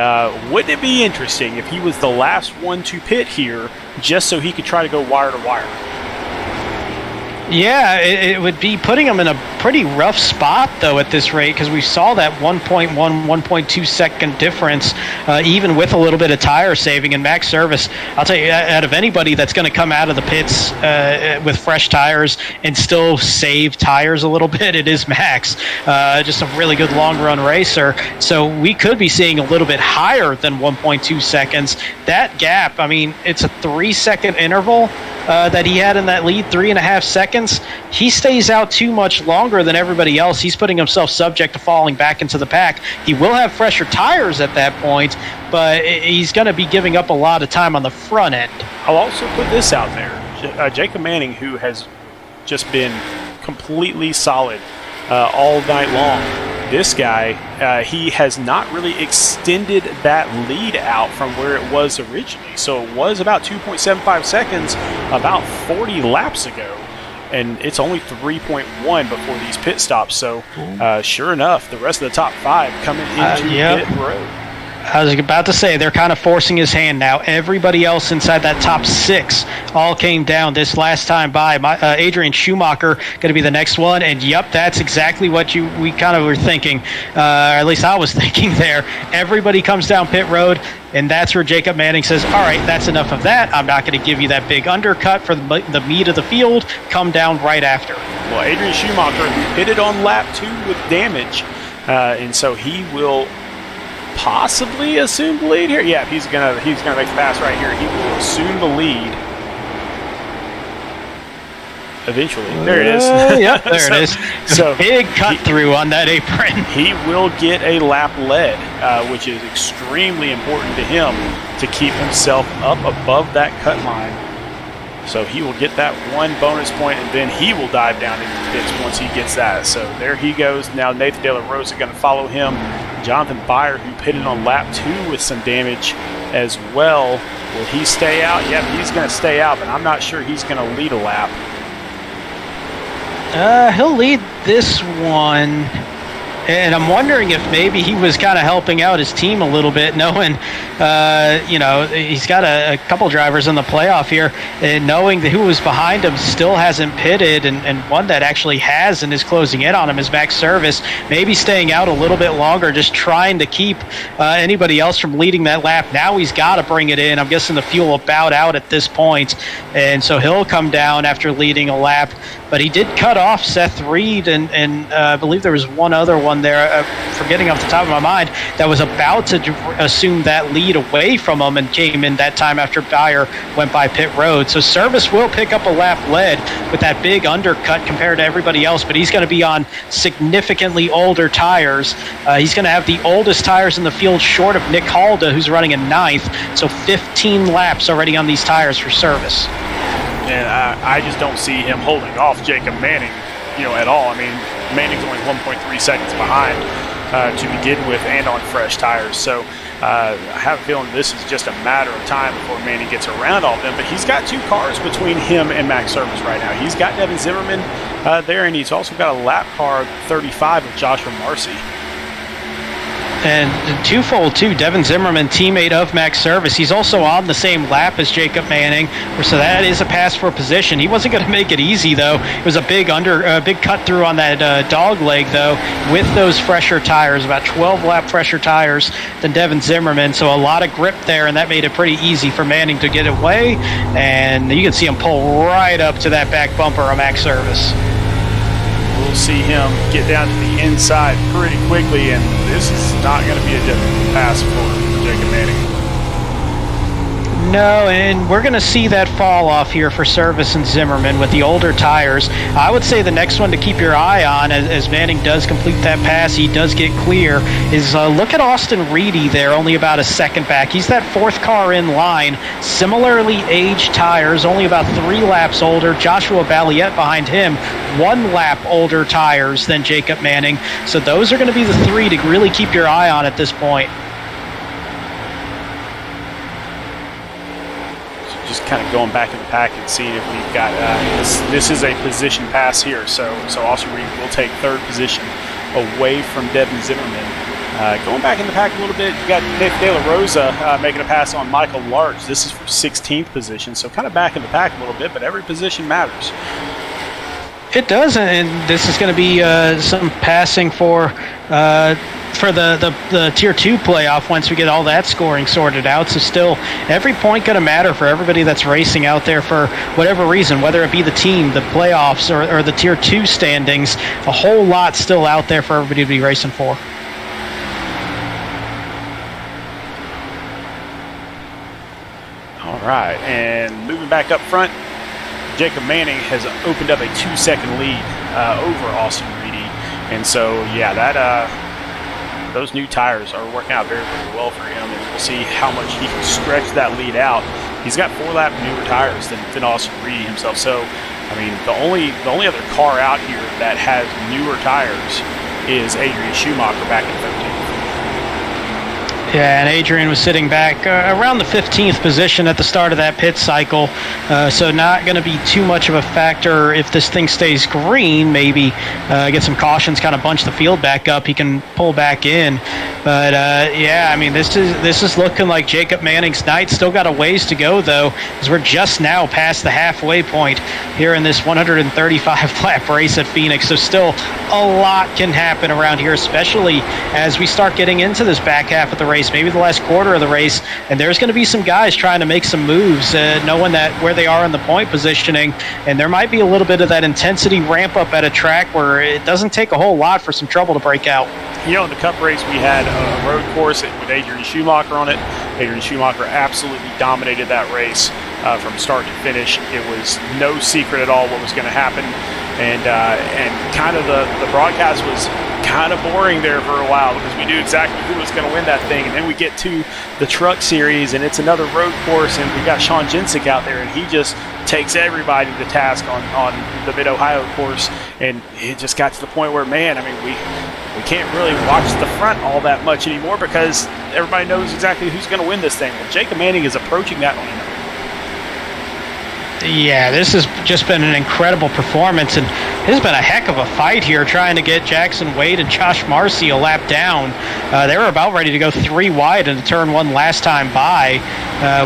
wouldn't it be interesting if he was the last one to pit here just so he could try to go wire to wire? Yeah, it would be putting him in a pretty rough spot, though, at this rate, because we saw that 1.1, 1.2 second difference, even with a little bit of tire saving. And Max Service, I'll tell you, out of anybody that's going to come out of the pits with fresh tires and still save tires a little bit, it is Max. Just a really good long-run racer. So we could be seeing a little bit higher than 1.2 seconds. That gap, I mean, it's a 3-second interval that he had in that lead, 3.5 seconds. He stays out too much longer than everybody else. He's putting himself subject to falling back into the pack. He will have fresher tires at that point, but he's going to be giving up a lot of time on the front end. I'll also put this out there. Jacob Manning, who has just been completely solid all night long. This guy, he has not really extended that lead out from where it was originally. So it was about 2.75 seconds about 40 laps ago. And it's only 3.1 before these pit stops. So sure enough, the rest of the top 5 coming into pit road. I was about to say, they're kind of forcing his hand now. Everybody else inside that top 6 all came down this last time by. Adrian Schumacher going to be the next one, and yep, that's exactly what we kind of were thinking, or at least I was thinking there. Everybody comes down pit road, and that's where Jacob Manning says, all right, that's enough of that. I'm not going to give you that big undercut for the meat of the field. Come down right after. Well, Adrian Schumacher pitted on lap 2 with damage, and so he will possibly assume the lead here. Yeah, he's gonna make the pass right here. He will assume the lead eventually. There it is. Yep, there it is. So big cut through on that apron. He will get a lap lead, which is extremely important to him to keep himself up above that cut line. So he will get that 1 bonus point, and then he will dive down into the pits once he gets that. So there he goes. Now Nathan De La Rosa going to follow him. Jonathan Byer, who pitted on lap 2 with some damage as well. Will he stay out? Yep, he's going to stay out, but I'm not sure he's going to lead a lap. He'll lead this one. And I'm wondering if maybe he was kind of helping out his team a little bit, knowing, he's got a couple drivers in the playoff here, and knowing that who was behind him still hasn't pitted, and one that actually has and is closing in on him is Max Service. Maybe staying out a little bit longer, just trying to keep anybody else from leading that lap. Now he's got to bring it in. I'm guessing the fuel about out at this point, and so he'll come down after leading a lap. But he did cut off Seth Reed, and I believe there was one other one there, forgetting off the top of my mind, that was about to assume that lead away from him and came in that time after Byer went by pit road. So Service will pick up a lap lead with that big undercut compared to everybody else, but he's going to be on significantly older tires. He's going to have the oldest tires in the field short of Nick Halda, who's running in 9th. So 15 laps already on these tires for Service. And I just don't see him holding off Jacob Manning, at all. I mean, Manning's only 1.3 seconds behind to begin with and on fresh tires. So I have a feeling this is just a matter of time before Manning gets around all of them. But he's got 2 cars between him and Max Service right now. He's got Devin Zimmerman there, and he's also got a lap car 35 of Joshua Marcy. And twofold, too. Devin Zimmerman, teammate of Max Service. He's also on the same lap as Jacob Manning, so that is a pass for position. He wasn't going to make it easy, though. It was a big cut through on that dog leg, though, with those fresher tires, about 12-lap fresher tires than Devin Zimmerman. So a lot of grip there, and that made it pretty easy for Manning to get away. And you can see him pull right up to that back bumper of Max Service. We'll see him get down to the inside pretty quickly, and this is not going to be a difficult pass for Jacob Manning. No, and we're going to see that fall off here for Service and Zimmerman with the older tires. I would say the next one to keep your eye on as Manning does complete that pass, he does get clear, is look at Austin Reedy there, only about a second back. He's that 4th car in line, similarly aged tires, only about 3 laps older. Joshua Balliet behind him, 1 lap older tires than Jacob Manning. So those are going to be the 3 to really keep your eye on at this point. Just kind of going back in the pack and seeing if we've got this is a position pass here. So Austin Reed will take 3rd position away from Devin Zimmerman. Going back in the pack a little bit, you got Nathan De La Rosa making a pass on Michael Larch. This is for 16th position, so kind of back in the pack a little bit, but every position matters. It does, and this is going to be some passing for the Tier 2 playoff once we get all that scoring sorted out. So still, every point going to matter for everybody that's racing out there for whatever reason, whether it be the team, the playoffs, or the Tier 2 standings. A whole lot still out there for everybody to be racing for. All right, and moving back up front, Jacob Manning has opened up a 2-second lead over Austin Reedy. And so, yeah, those new tires are working out very, very well for him. And we'll see how much he can stretch that lead out he's got 4-lap newer tires than Austin Reed himself. So, I mean, the only other car out here that has newer tires is Adrian Schumacher back in 13th. Yeah, and Adrian was sitting back around the 15th position at the start of that pit cycle, so not going to be too much of a factor if this thing stays green. Maybe get some cautions, kind of bunch the field back up. He can pull back in, but yeah, I mean this is looking like Jacob Manning's night. Still got a ways to go though, as we're just now past the halfway point here in this 135 lap race at Phoenix. So still a lot can happen around here, especially as we start getting into this back half of the race. Maybe the last quarter of the race, and there's going to be some guys trying to make some moves, knowing that where they are in the point positioning, and there might be a little bit of that intensity ramp up at a track where it doesn't take a whole lot for some trouble to break out. You know, in the Cup race, we had a road course with Adrian Schumacher on it. Adrian Schumacher absolutely dominated that race from start to finish. It was no secret at all what was going to happen, and kind of the broadcast was kind of boring there for a while because we knew exactly who was going to win that thing. And then we get to the Truck Series, and it's another road course, and we got Sean Jensick out there, and he just takes everybody to task on the Mid-Ohio course. And it just got to the point where, man, I mean, we can't really watch the front all that much anymore because everybody knows exactly who's going to win this thing. Well, Jacob Manning is approaching that line. Yeah, this has just been an incredible performance, and this has been a heck of a fight here trying to get Jackson Wade and Josh Marcy a lap down. They were about ready to go 3 wide into turn 1 last time by.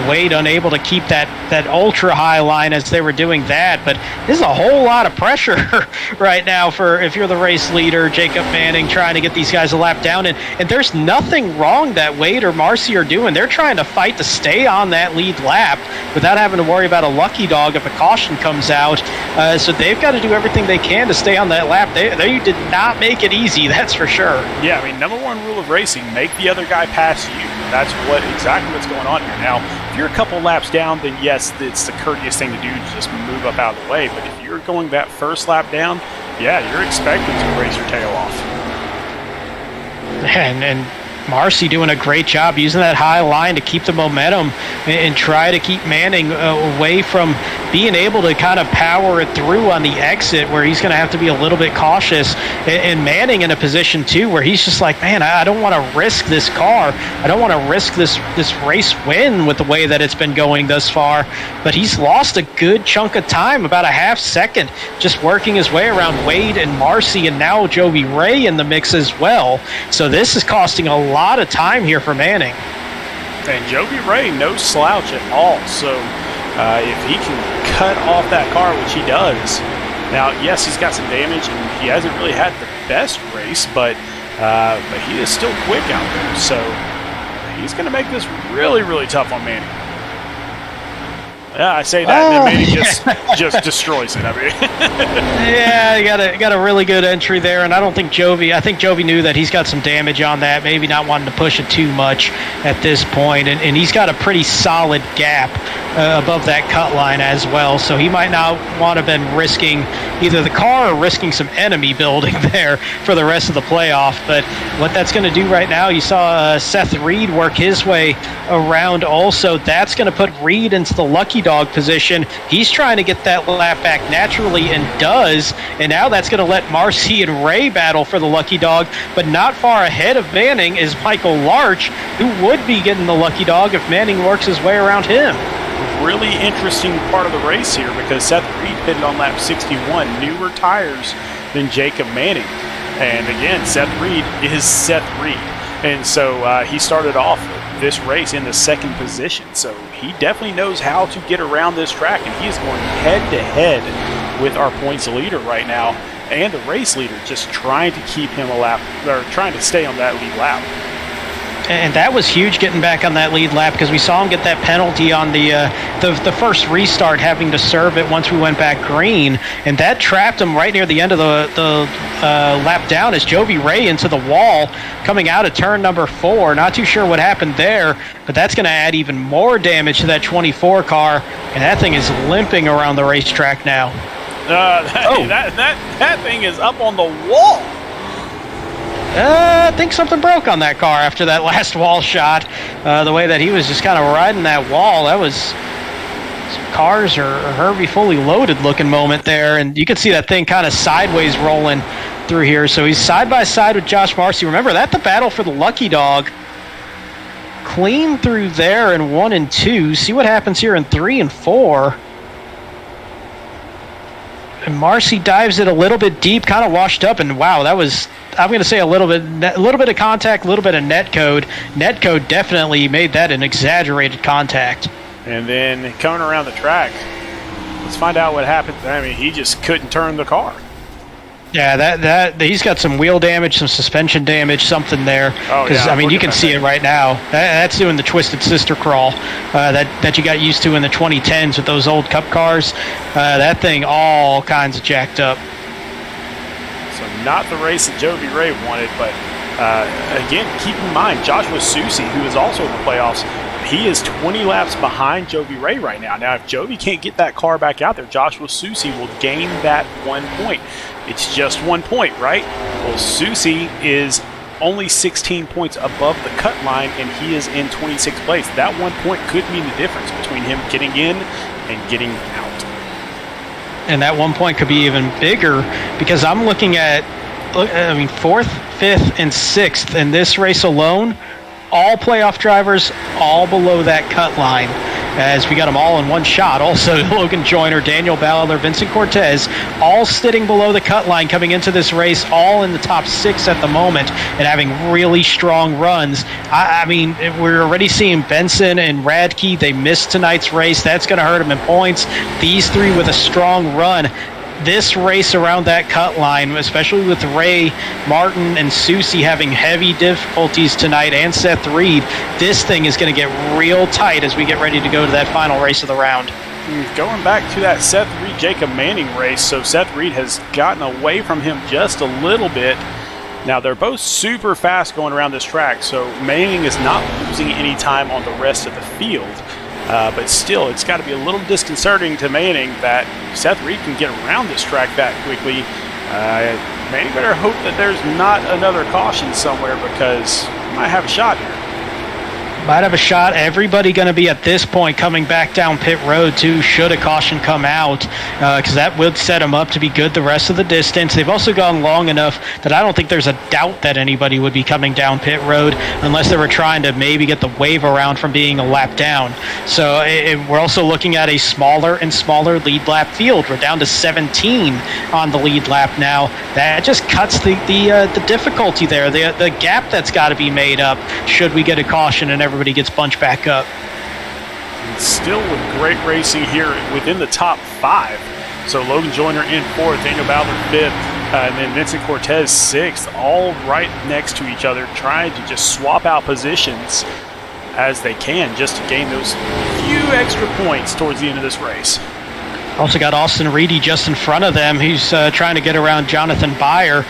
Wade unable to keep that ultra high line as they were doing that, but this is a whole lot of pressure right now for if you're the race leader, Jacob Manning, trying to get these guys a lap down, and there's nothing wrong that Wade or Marcy are doing. They're trying to fight to stay on that lead lap without having to worry about a lucky dog if a caution comes out. So they've got to do everything they can to stay on that lap. They did not make it easy, that's for sure. Yeah, I mean, number one rule of racing, make the other guy pass you. That's exactly what's going on here. Now, if you're a couple laps down, then yes, it's the courteous thing to do to just move up out of the way. But if you're going that first lap down, yeah, you're expected to race your tail off. And Marcy doing a great job using that high line to keep the momentum and try to keep Manning away from being able to kind of power it through on the exit where he's going to have to be a little bit cautious. And Manning in a position, too, where he's just like, man, I don't want to risk this car. I don't want to risk this race win with the way that it's been going thus far. But he's lost a good chunk of time, about a half second, just working his way around Wade and Marcy and now Jovi Ray in the mix as well. So this is costing a lot of time here for Manning. And Jovi Ray, no slouch at all. So if he can cut off that car, which he does. Now, yes, he's got some damage, and he hasn't really had the best race, but he is still quick out there. So he's going to make this really, really tough on Manning. Yeah, I say that, and then Manning just destroys it. I mean, yeah, you got a really good entry there, and I think Jovi knew that he's got some damage on that, maybe not wanting to push it too much at this point, and he's got a pretty solid gap above that cut line as well, so he might not want to have been risking either the car or risking some enemy building there for the rest of the playoff. But what that's going to do right now, you saw Seth Reed work his way around also. That's going to put Reed into the lucky dog position. He's trying to get that lap back naturally and does, and now that's going to let Marcy and Ray battle for the lucky dog, but not far ahead of Manning is Michael Larch, who would be getting the lucky dog if Manning works his way around him. Really interesting part of the race here because Seth Reed pitted on lap 61, newer tires than Jacob Manning. And again, Seth Reed is Seth Reed. And so he started off this race in the second position. So he definitely knows how to get around this track, and he is going head-to-head with our points leader right now and the race leader, just trying to keep him a lap, or trying to stay on that lead lap. And that was huge getting back on that lead lap because we saw him get that penalty on the first restart, having to serve it once we went back green, and that trapped him right near the end of the lap down as Jovi Ray into the wall coming out of turn number 4. Not too sure what happened there, but that's going to add even more damage to that 24 car, and that thing is limping around the racetrack now. That thing is up on the wall. I think something broke on that car after that last wall shot. The way that he was just kind of riding that wall, that was cars or Herbie fully loaded looking moment there, and you can see that thing kind of sideways rolling through here. So he's side by side with Josh Marcy. Remember, that's the battle for the Lucky Dog. Clean through there in 1 and 2. See what happens here in 3 and 4. And Marcy dives it a little bit deep, kind of washed up, and wow, that was, I'm going to say a little bit of contact, a little bit of net code. Net code definitely made that an exaggerated contact. And then coming around the track, let's find out what happened. I mean, he just couldn't turn the car. Yeah, that he's got some wheel damage, some suspension damage, something there. Oh, yeah. I mean, you can see it right now. That's doing the twisted sister crawl that you got used to in the 2010s with those old Cup cars. That thing all kinds of jacked up. So not the race that Jovi Ray wanted, but again, keep in mind, Joshua Susi, who is also in the playoffs, he is 20 laps behind Jovi Ray right now. Now, if Jovi can't get that car back out there, Joshua Susi will gain that 1 point. It's just 1 point, right? Well, Susi is only 16 points above the cut line, and he is in 26th place. That 1 point could mean the difference between him getting in and getting out. And that 1 point could be even bigger, because I'm looking at, 4th, 5th, and 6th in this race alone. All playoff drivers, all below that cut line, as we got them all in one shot. Also, Logan Joyner, Daniel Ballard, Vincent Cortez, all sitting below the cut line coming into this race, all in the top 6 at the moment and having really strong runs. I mean, we're already seeing Benson and Radke. They missed tonight's race. That's going to hurt them in points. These three with a strong run. This race around that cut line, especially with Ray, Martin, and Susi having heavy difficulties tonight, and Seth Reed, this thing is going to get real tight as we get ready to go to that final race of the round. Going back to that Seth Reed, Jacob Manning race, so Seth Reed has gotten away from him just a little bit. Now, they're both super fast going around this track, so Manning is not losing any time on the rest of the field. But still, it's got to be a little disconcerting to Manning that Seth Reed can get around this track that quickly. Manning better hope that there's not another caution somewhere, because he might have a shot here. Might have a shot. Everybody going to be at this point coming back down pit road too, should a caution come out, because that would set them up to be good the rest of the distance. They've also gone long enough that I don't think there's a doubt that anybody would be coming down pit road unless they were trying to maybe get the wave around from being a lap down. So we're also looking at a smaller and smaller lead lap field. We're down to 17 on the lead lap now. That just cuts the difficulty there, the gap that's got to be made up should we get a caution and everybody gets bunched back up. And still with great racing here within the top 5. So Logan Joyner in 4th, Daniel Ballard 5th, and then Vincent Cortez 6th, all right next to each other, trying to just swap out positions as they can just to gain those few extra points towards the end of this race. Also got Austin Reedy just in front of them. He's trying to get around Jonathan Byer.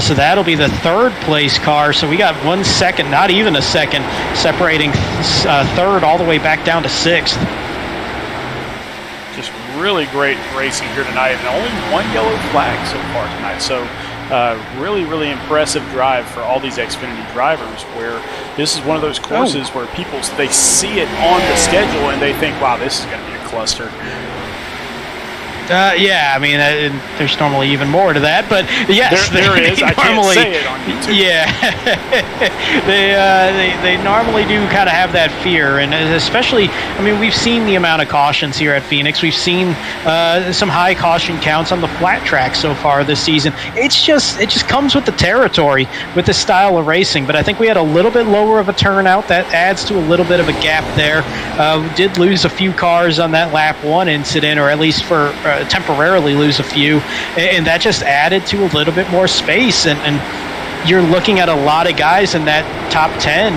So that'll be the 3rd place car. So we got 1 second, not even a second, separating 3rd all the way back down to 6th. Just really great racing here tonight, and only 1 yellow flag so far tonight. So really, really impressive drive for all these Xfinity drivers, where this is one of those courses where people, they see it on the schedule and they think, wow, this is going to be a cluster. Yeah, I mean, there's normally even more to that, but yes, there is. I can't say it on YouTube. Yeah, they normally do kind of have that fear, and especially, I mean, we've seen the amount of cautions here at Phoenix. We've seen some high caution counts on the flat track so far this season. It just comes with the territory with this style of racing. But I think we had a little bit lower of a turnout. That adds to a little bit of a gap there. We did lose a few cars on that lap 1 incident, or at least for temporarily lose a few, and that just added to a little bit more space, and you're looking at a lot of guys in that top 10,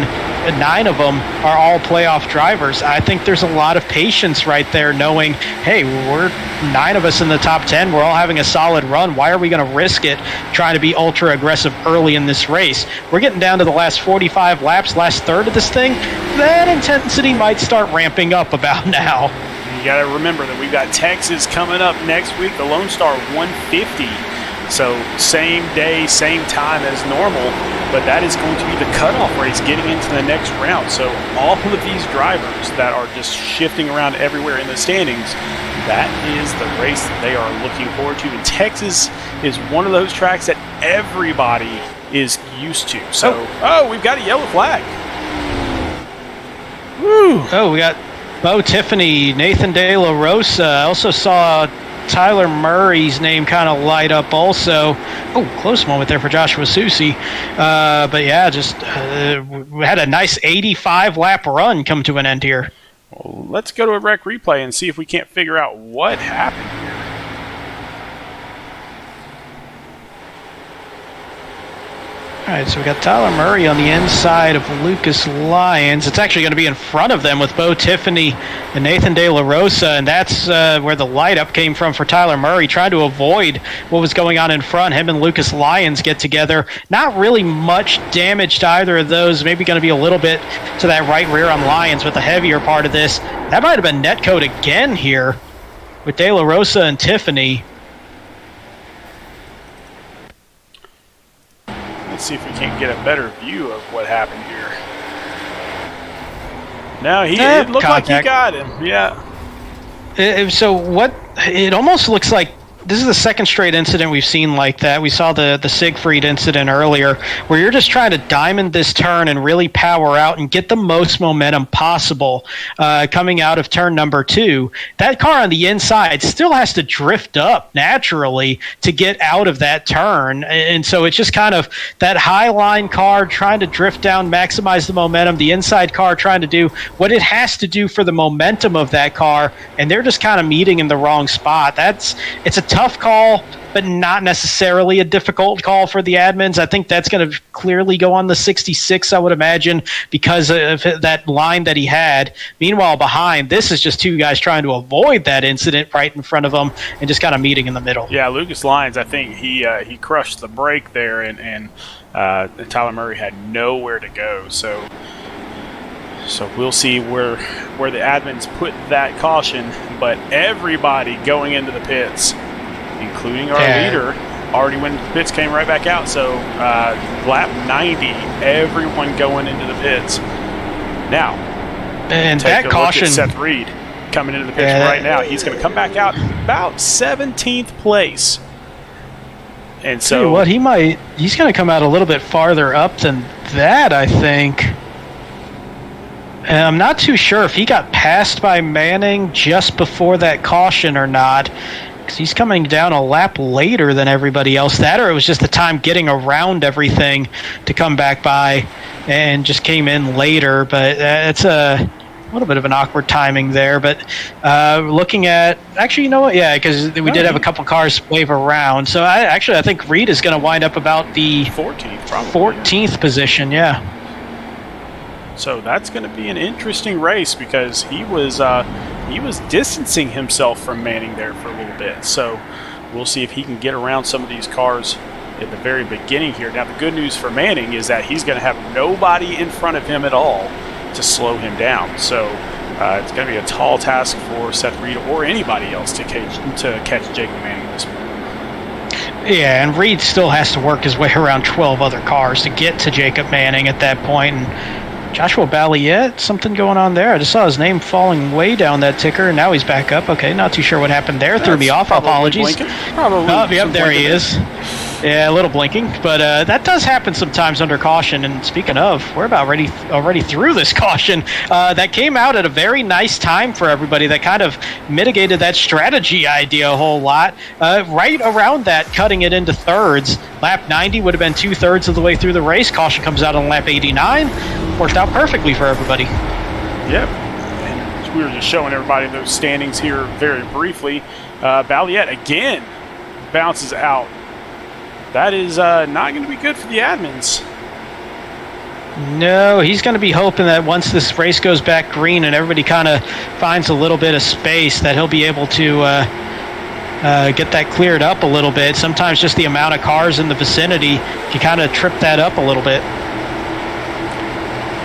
and 9 of them are all playoff drivers. I think there's a lot of patience right there, knowing, hey, we're 9 of us in the top 10, we're all having a solid run, why are we going to risk it trying to be ultra aggressive early in this race? We're getting down to the last 45 laps, last third of this thing. That intensity might start ramping up about now. You got to remember that we've got Texas coming up next week, the Lone Star 150. So same day, same time as normal. but that is going to be the cutoff race getting into the next round. So all of these drivers that are just shifting around everywhere in the standings, that is the race that they are looking forward to. And Texas is one of those tracks that everybody is used to. So, we've got a yellow flag. Woo! Oh, we got Bo Tiffany, Nathan De La Rosa. I also saw Tyler Murray's name kind of light up also. Oh, close moment there for Joshua Susi. But yeah, just we had a nice 85-lap run come to an end here. Well, let's go to a rec replay and see if we can't figure out what happened here. All right, so we got Tyler Murray on the inside of Lucas Lyons. It's actually going to be in front of them with Bo Tiffany and Nathan De La Rosa, and that's where the light-up came from for Tyler Murray, trying to avoid what was going on in front. Him and Lucas Lyons get together. Not really much damage to either of those. Maybe going to be a little bit to that right rear on Lyons with the heavier part of this. That might have been netcode again here with De La Rosa and Tiffany. Let's see if we can't get a better view of what happened here. No, it looked like he got him. Yeah. So what? It almost looks like this is the second straight incident we've seen like that. We saw the Siegfried incident earlier, where you're just trying to diamond this turn and really power out and get the most momentum possible coming out of turn number 2. That car on the inside still has to drift up naturally to get out of that turn. And so it's just kind of that high line car trying to drift down, maximize the momentum, the inside car trying to do what it has to do for the momentum of that car, and they're just kind of meeting in the wrong spot. It's a tough call, but not necessarily a difficult call for the admins. I think that's going to clearly go on the 66, I would imagine, because of that line that he had. Meanwhile, behind, this is just two guys trying to avoid that incident right in front of them and just kind of meeting in the middle. Yeah, Lucas Lyons, I think he crushed the brake there, and Tyler Murray had nowhere to go. So we'll see where the admins put that caution, but everybody going into the pits, including our leader, already when the pits came right back out. So lap 90, everyone going into the pits. Now, and that caution, look at Seth Reed coming into the pits right now. He's going to come back out about 17th place. And so, tell you what, he's going to come out a little bit farther up than that, I think. I'm not too sure if he got passed by Manning just before that caution or not. He's coming down a lap later than everybody else. That, or it was just the time getting around everything to come back by and just came in later. But it's a little bit of an awkward timing there. But looking at, actually, you know what? Yeah, because we did have a couple cars wave around. So I think Reed is going to wind up about the 14th, probably. 14th position, yeah. So that's going to be an interesting race because he was distancing himself from Manning there for a little bit. So we'll see if he can get around some of these cars at the very beginning here. Now, the good news for Manning is that he's going to have nobody in front of him at all to slow him down. So it's going to be a tall task for Seth Reed or anybody else to catch Jacob Manning this morning. Yeah, and Reed still has to work his way around 12 other cars to get to Jacob Manning at that point. And Joshua Balliet, something going on there. I just saw his name falling way down that ticker, and now he's back up. Okay, not too sure what happened there. Threw me off. Apologies. Yep, there he is. Yeah, a little blinking, but that does happen sometimes under caution. And speaking of, we're about already through this caution. That came out at a very nice time for everybody. That kind of mitigated that strategy idea a whole lot. Right around that, cutting it into thirds. Lap 90 would have been 2/3 of the way through the race. Caution comes out on lap 89. Worked out perfectly for everybody. Yep. And we were just showing everybody those standings here very briefly. Balliet again bounces out. That is not going to be good for the admins. No, he's going to be hoping that once this race goes back green and everybody kind of finds a little bit of space, that he'll be able to get that cleared up a little bit. Sometimes just the amount of cars in the vicinity can kind of trip that up a little bit.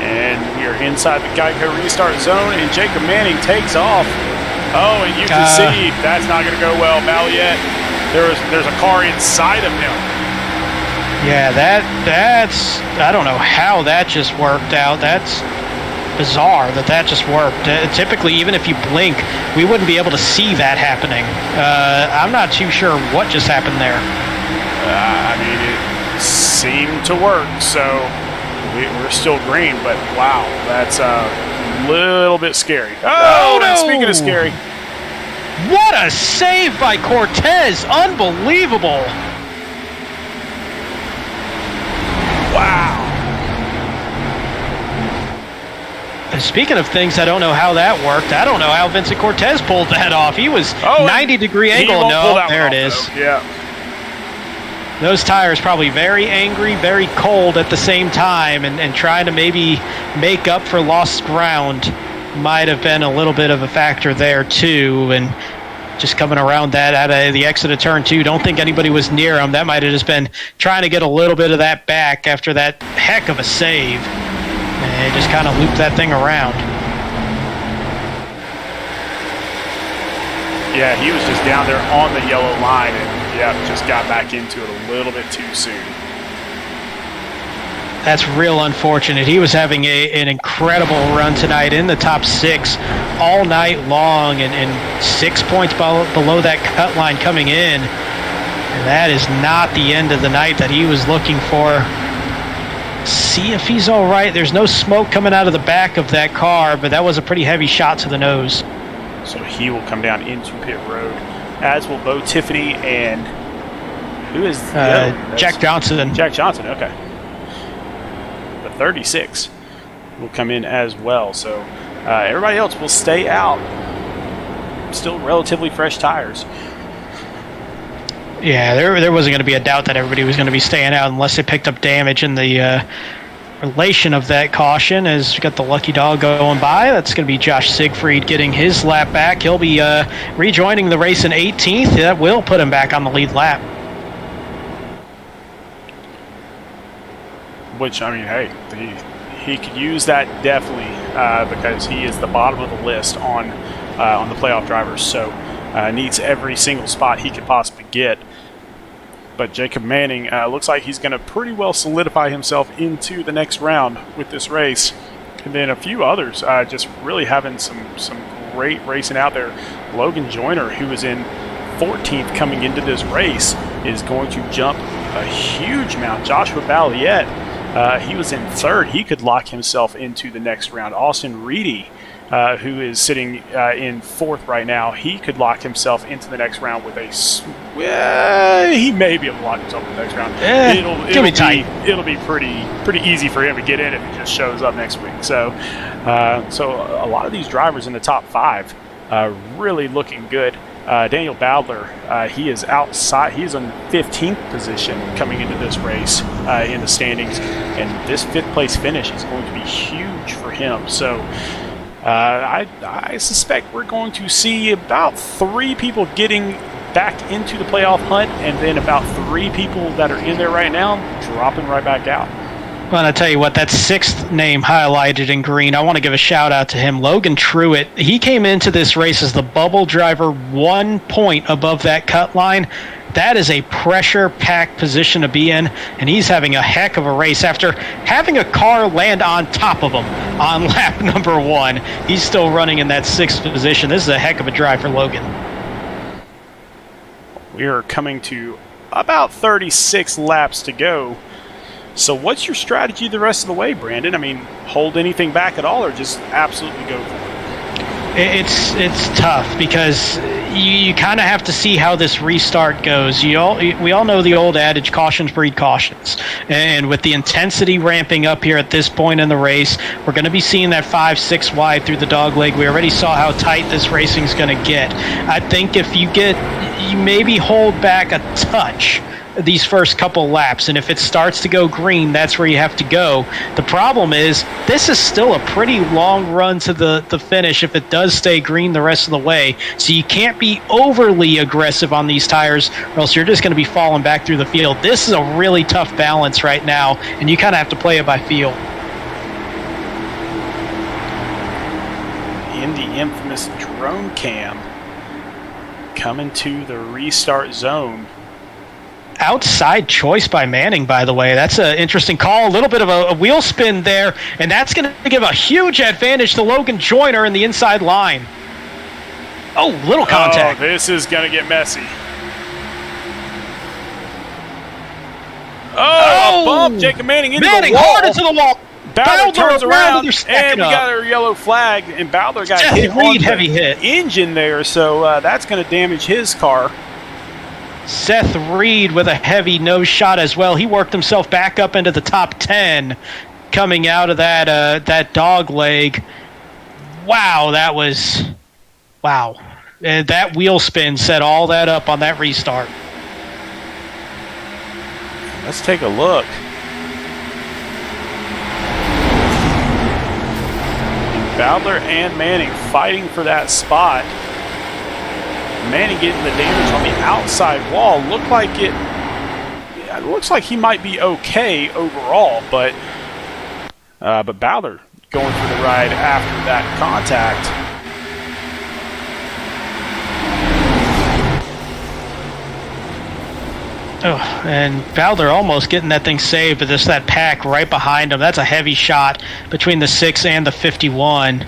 And we are inside the Geico restart zone, and Jacob Manning takes off. Oh, and you can see that's not going to go well. Balliet, there's a car inside of him. Yeah, that's I don't know how that just worked out. That's bizarre that just worked. Typically, even if you blink, we wouldn't be able to see that happening. I'm not too sure what just happened there. I mean, it seemed to work, so we're still green, but wow, that's a little bit scary. Oh, no! And speaking of scary. What a save by Cortez! Unbelievable! Wow. And speaking of things, I don't know how that worked. I don't know how Vincent Cortez pulled that off. He was 90-degree angle. No, there it is. Though. Yeah. Those tires probably very angry, very cold at the same time, and trying to maybe make up for lost ground might have been a little bit of a factor there too. And just coming around that out of the exit of turn 2, don't think anybody was near him. That might have just been trying to get a little bit of that back after that heck of a save. And just kind of looped that thing around. Yeah, he was just down there on the yellow line and, yeah, just got back into it a little bit too soon. That's real unfortunate. He was having an incredible run tonight in the top 6 all night long and 6 points below that cut line coming in. And that is not the end of the night that he was looking for. See if he's all right. There's no smoke coming out of the back of that car, but that was a pretty heavy shot to the nose. So he will come down into pit road, as will Bo Tiffany and who is Jack Johnson. Jack Johnson, okay. The 36 will come in as well. So everybody else will stay out. Still relatively fresh tires. Yeah, there wasn't going to be a doubt that everybody was going to be staying out unless they picked up damage in the relation of that caution. As we got the lucky dog going by, that's going to be Josh Siegfried getting his lap back. He'll be rejoining the race in 18th. That will put him back on the lead lap. Which, I mean, hey, he could use that definitely because he is the bottom of the list on the playoff drivers. So needs every single spot he could possibly get. But Jacob Manning looks like he's going to pretty well solidify himself into the next round with this race. And then a few others just really having some great racing out there. Logan Joyner, who is in 14th coming into this race, is going to jump a huge amount. Joshua Balliet, he was in 3rd. He could lock himself into the next round. Austin Reedy, who is sitting in 4th right now, he could lock himself into the next round with he may be able to lock himself in the next round. It'll be tight. It'll be pretty easy for him to get in if he just shows up next week. So a lot of these drivers in the top 5 really looking good. Daniel Bowdler, he is outside. He's in 15th position coming into this race in the standings, and this 5th place finish is going to be huge for him. So I suspect we're going to see about 3 people getting back into the playoff hunt, and then about 3 people that are in there right now dropping right back out. Well, I'll tell you what, that 6th name highlighted in green, I want to give a shout out to him. Logan Truitt, he came into this race as the bubble driver 1 point above that cut line. That is a pressure-packed position to be in, and he's having a heck of a race. After having a car land on top of him on lap number 1, he's still running in that 6th position. This is a heck of a drive for Logan. We are coming to about 36 laps to go. So what's your strategy the rest of the way, Brandon? I mean, hold anything back at all or just absolutely go for it? It's tough because you kind of have to see how this restart goes. We all know the old adage, cautions breed cautions. And with the intensity ramping up here at this point in the race, we're going to be seeing that 5-6 wide through the dog leg. We already saw how tight this racing's going to get. I think if you maybe hold back a touch these first couple laps, and if it starts to go green, that's where you have to go. The problem is this is still a pretty long run to the finish if it does stay green the rest of the way, so you can't be overly aggressive on these tires or else you're just going to be falling back through the field. This is a really tough balance right now, and you kind of have to play it by feel. In the infamous drone cam coming to the restart zone. outside choice by Manning, by the way. That's an interesting call. A little bit of a wheel spin there, and that's going to give a huge advantage to Logan Joyner in the inside line. Oh, little contact. Oh, this is going to get messy. Oh, a bump. Jacob Manning into the wall. Hard into the wall. Bowler turns around, and we got our yellow flag, and Bowler got hit on the engine there, so that's going to damage his car. Seth Reed with a heavy nose shot as well. He worked himself back up into the top 10 coming out of that dog leg. Wow, that was... Wow. That wheel spin set all that up on that restart. Let's take a look. Bowler and Manning fighting for that spot. Manning getting the damage on the outside wall. Looked like it looks like he might be okay overall, but Bowler going for the ride after that contact. Oh, and Bowler almost getting that thing saved, but just that pack right behind him. That's a heavy shot between the 6 and the 51.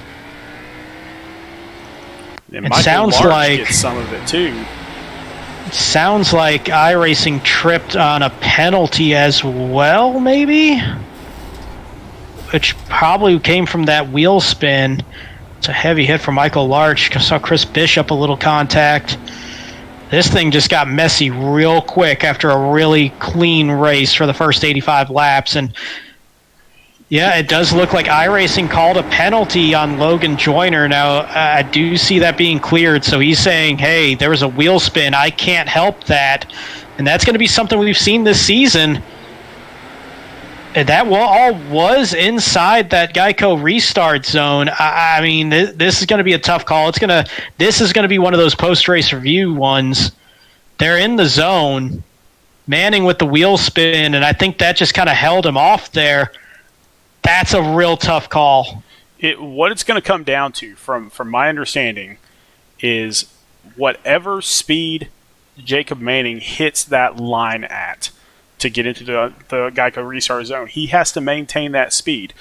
And it sounds like gets some of it too. It sounds like iRacing tripped on a penalty as well, maybe? Which probably came from that wheel spin. It's a heavy hit from Michael Larch. I saw Chris Bishop a little contact. This thing just got messy real quick after a really clean race for the first 85 laps. And yeah, it does look like iRacing called a penalty on Logan Joyner. Now, I do see that being cleared. So he's saying, hey, there was a wheel spin. I can't help that. And that's going to be something we've seen this season. And that all was inside that Geico restart zone. I mean, this is going to be a tough call. This is going to be one of those post-race review ones. They're in the zone. Manning with the wheel spin, and I think that just kind of held him off there. That's a real tough call. What it's going to come down to, from my understanding, is whatever speed Jacob Manning hits that line at to get into the Geico restart zone, he has to maintain that speed.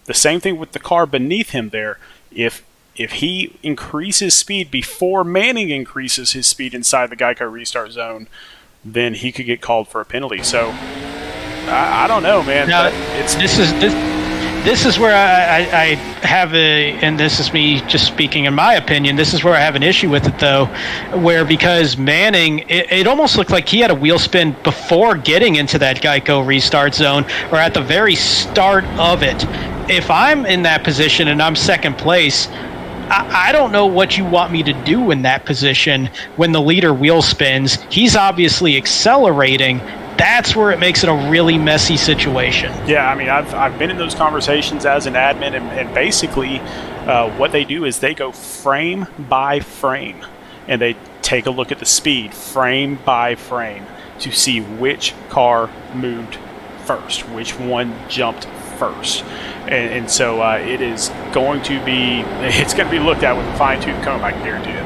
The same thing with the car beneath him there. If he increases speed before Manning increases his speed inside the Geico restart zone, then he could get called for a penalty. So I don't know, man. Now, this is where I have and this is me just speaking in my opinion, this is where I have an issue with it, though, because Manning, it almost looked like he had a wheel spin before getting into that Geico restart zone, or at the very start of it. If I'm in that position and I'm second place, I don't know what you want me to do in that position when the leader wheel spins. He's obviously accelerating. That's where it makes it a really messy situation. Yeah, I mean, I've been in those conversations as an admin, and basically what they do is they go frame by frame, and they take a look at the speed frame by frame to see which car moved first, which one jumped first. And so it is going to be looked at with a fine-tooth comb, I can guarantee it.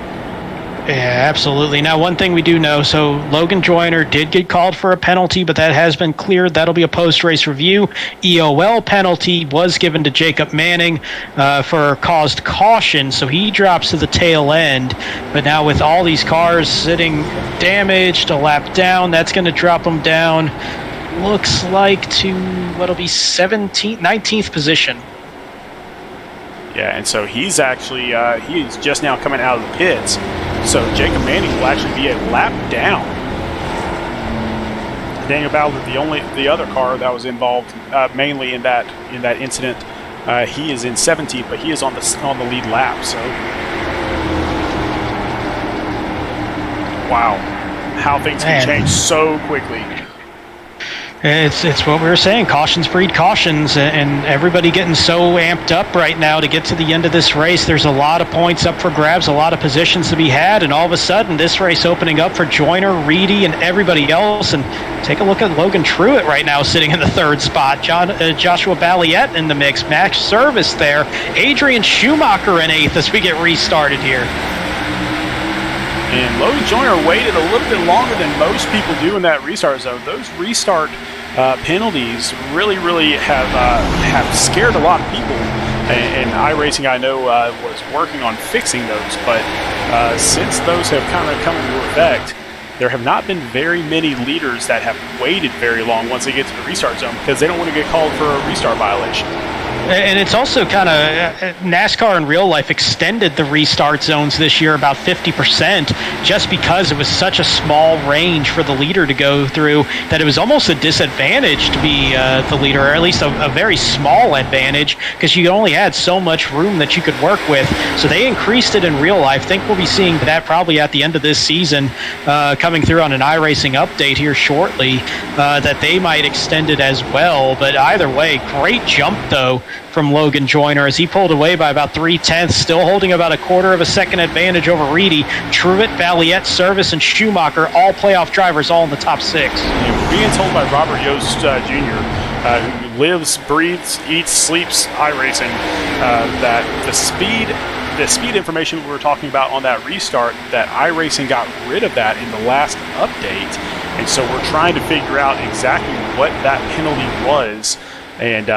Yeah, absolutely. Now, one thing we do know, so Logan Joyner did get called for a penalty, but that has been cleared. That'll be a post-race review. EOL penalty was given to Jacob Manning for caused caution, so he drops to the tail end. But now with all these cars sitting damaged, a lap down, that's going to drop them down, looks like, to what'll be 19th position. Yeah, and so he's actually he's just now coming out of the pits. So Jacob Manning will actually be a lap down. Daniel Bowler, the other car that was involved mainly in that incident, he is in 17th, but he is on the lead lap. So, wow, how things can change so quickly. It's what we were saying. Cautions breed cautions, and everybody getting so amped up right now to get to the end of this race. There's a lot of points up for grabs, a lot of positions to be had, and all of a sudden this race opening up for Joyner, Reedy, and everybody else. And take a look at Logan Truitt right now sitting in the third spot. Joshua Balliette in the mix. Max Service there. Adrian Schumacher in 8th as we get restarted here. And Logan Joyner waited a little bit longer than most people do in that restart zone. Those restart penalties really have scared a lot of people. And iRacing, I know, was working on fixing those, but since those have kind of come into effect, there have not been very many leaders that have waited very long once they get to the restart zone because they don't want to get called for a restart violation. And it's also kind of NASCAR in real life extended the restart zones this year about 50% just because it was such a small range for the leader to go through that it was almost a disadvantage to be the leader, or at least a very small advantage because you only had so much room that you could work with. So they increased it in real life. I think we'll be seeing that probably at the end of this season coming through on an iRacing update here shortly that they might extend it as well. But either way, great jump though from Logan Joyner as he pulled away by about 3/10, still holding about a quarter of a second advantage over Reedy. Truitt, Valiette, Service, and Schumacher, all playoff drivers, all in the top 6. We're being told by Robert Yost Jr., who lives, breathes, eats, sleeps iRacing, that the speed information we were talking about on that restart, that iRacing got rid of that in the last update, and so we're trying to figure out exactly what that penalty was and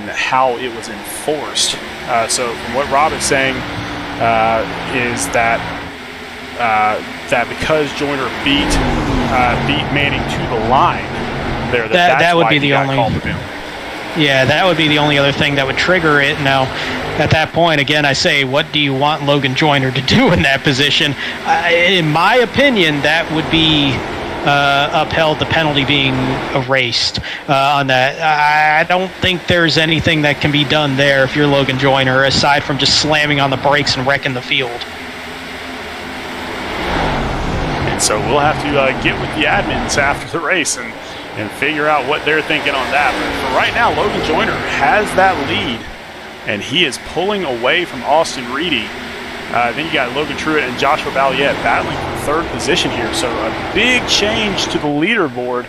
how it was enforced. So from what Rob is saying is that because Joyner beat Manning to the line there, that would be the only called the penalty. Yeah, that would be the only other thing that would trigger it. Now, at that point, again, I say, what do you want Logan Joyner to do in that position? In my opinion, that would be upheld, the penalty being erased on that. I don't think there's anything that can be done there if you're Logan Joyner, aside from just slamming on the brakes and wrecking the field. And so we'll have to get with the admins after the race and figure out what they're thinking on that. But for right now, Logan Joyner has that lead, and he is pulling away from Austin Reedy. Then you got Logan Truitt and Joshua Valiette battling for third position here. So a big change to the leaderboard.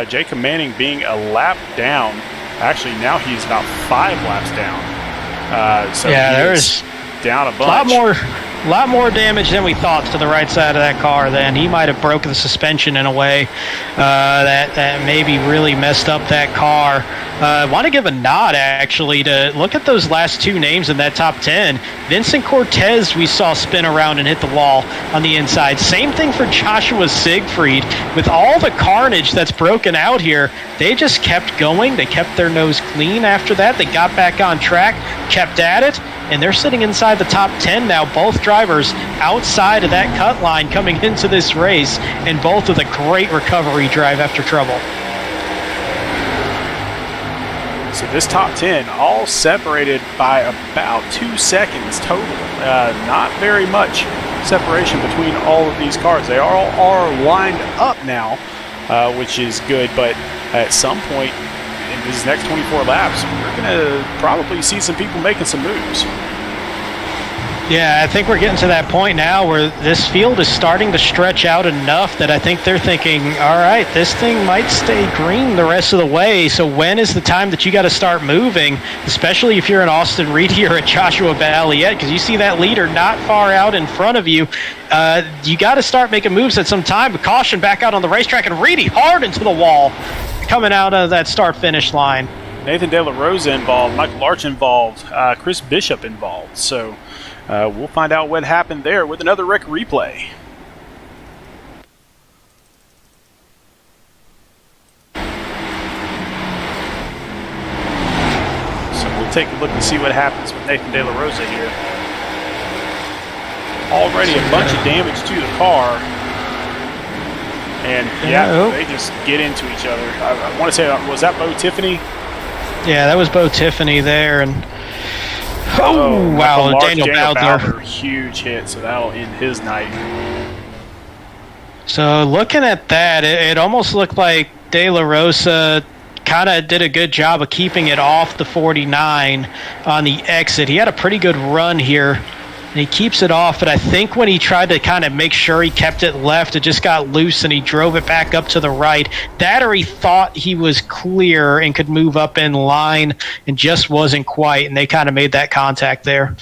Jacob Manning being a lap down. Actually, now he's about 5 laps down. So yeah, there's down a bunch. A lot more damage than we thought to the right side of that car then. He might have broken the suspension in a way that maybe really messed up that car. I want to give a nod, actually, to look at those last 2 names in that top 10. Vincent Cortez we saw spin around and hit the wall on the inside. Same thing for Joshua Siegfried. With all the carnage that's broken out here, they just kept going. They kept their nose clean after that. They got back on track, kept at it, and they're sitting inside the top 10 now. Both drivers outside of that cut line coming into this race, and both with a great recovery drive after trouble. So this top 10 all separated by about 2 seconds total. Not very much separation between all of these cars. They all are lined up now, which is good, but at some point in these next 24 laps, we're going to probably see some people making some moves. Yeah, I think we're getting to that point now where this field is starting to stretch out enough that I think they're thinking, all right, this thing might stay green the rest of the way, so when is the time that you got to start moving, especially if you're an Austin Reedy or a Joshua Valiette, because you see that leader not far out in front of you. You got to start making moves at some time, but caution back out on the racetrack, and Reedy hard into the wall coming out of that start-finish line. Nathan De La Rosa involved, Michael Larch involved, Chris Bishop involved, so we'll find out what happened there with another rec replay. So we'll take a look and see what happens with Nathan De La Rosa here. Already a bunch of damage to the car. And yeah, they just get into each other. I want to say, was that Bo Tiffany? Yeah, that was Bo Tiffany there, and wow, Daniel Bowder. Huge hit, so that'll end his night. So looking at that, it almost looked like De La Rosa kind of did a good job of keeping it off the 49 on the exit. He had a pretty good run here, and he keeps it off, but I think when he tried to kind of make sure he kept it left, it just got loose and he drove it back up to the right. That, or he thought he was clear and could move up in line and just wasn't quite, and they kind of made that contact there.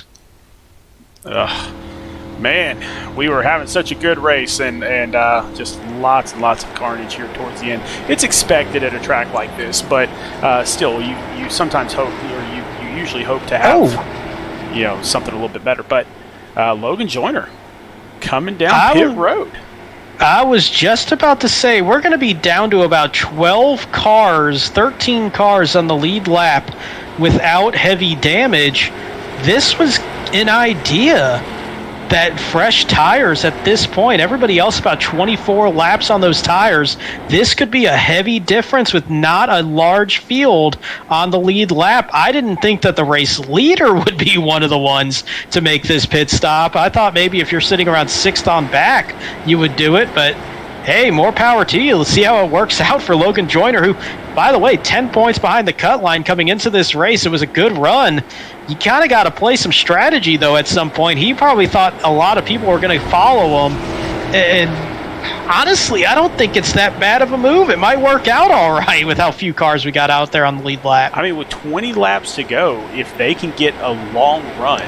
Man, we were having such a good race, and just lots and lots of carnage here towards the end. It's expected at a track like this, but still, you sometimes hope, or you usually hope to have, something a little bit better. But Logan Joyner coming down pit road. I was just about to say, we're going to be down to about 12 cars, 13 cars on the lead lap without heavy damage. This was an idea that fresh tires at this point, everybody else about 24 laps on those tires, this could be a heavy difference with not a large field on the lead lap. I didn't think that the race leader would be one of the ones to make this pit stop. I thought maybe if you're sitting around sixth on back, you would do it, but hey, more power to you. Let's see how it works out for Logan Joyner, who, by the way, 10 points behind the cut line coming into this race. It was a good run. You kind of got to play some strategy, though, at some point. He probably thought a lot of people were going to follow him. And honestly, I don't think it's that bad of a move. It might work out all right with how few cars we got out there on the lead lap. I mean, with 20 laps to go, if they can get a long run,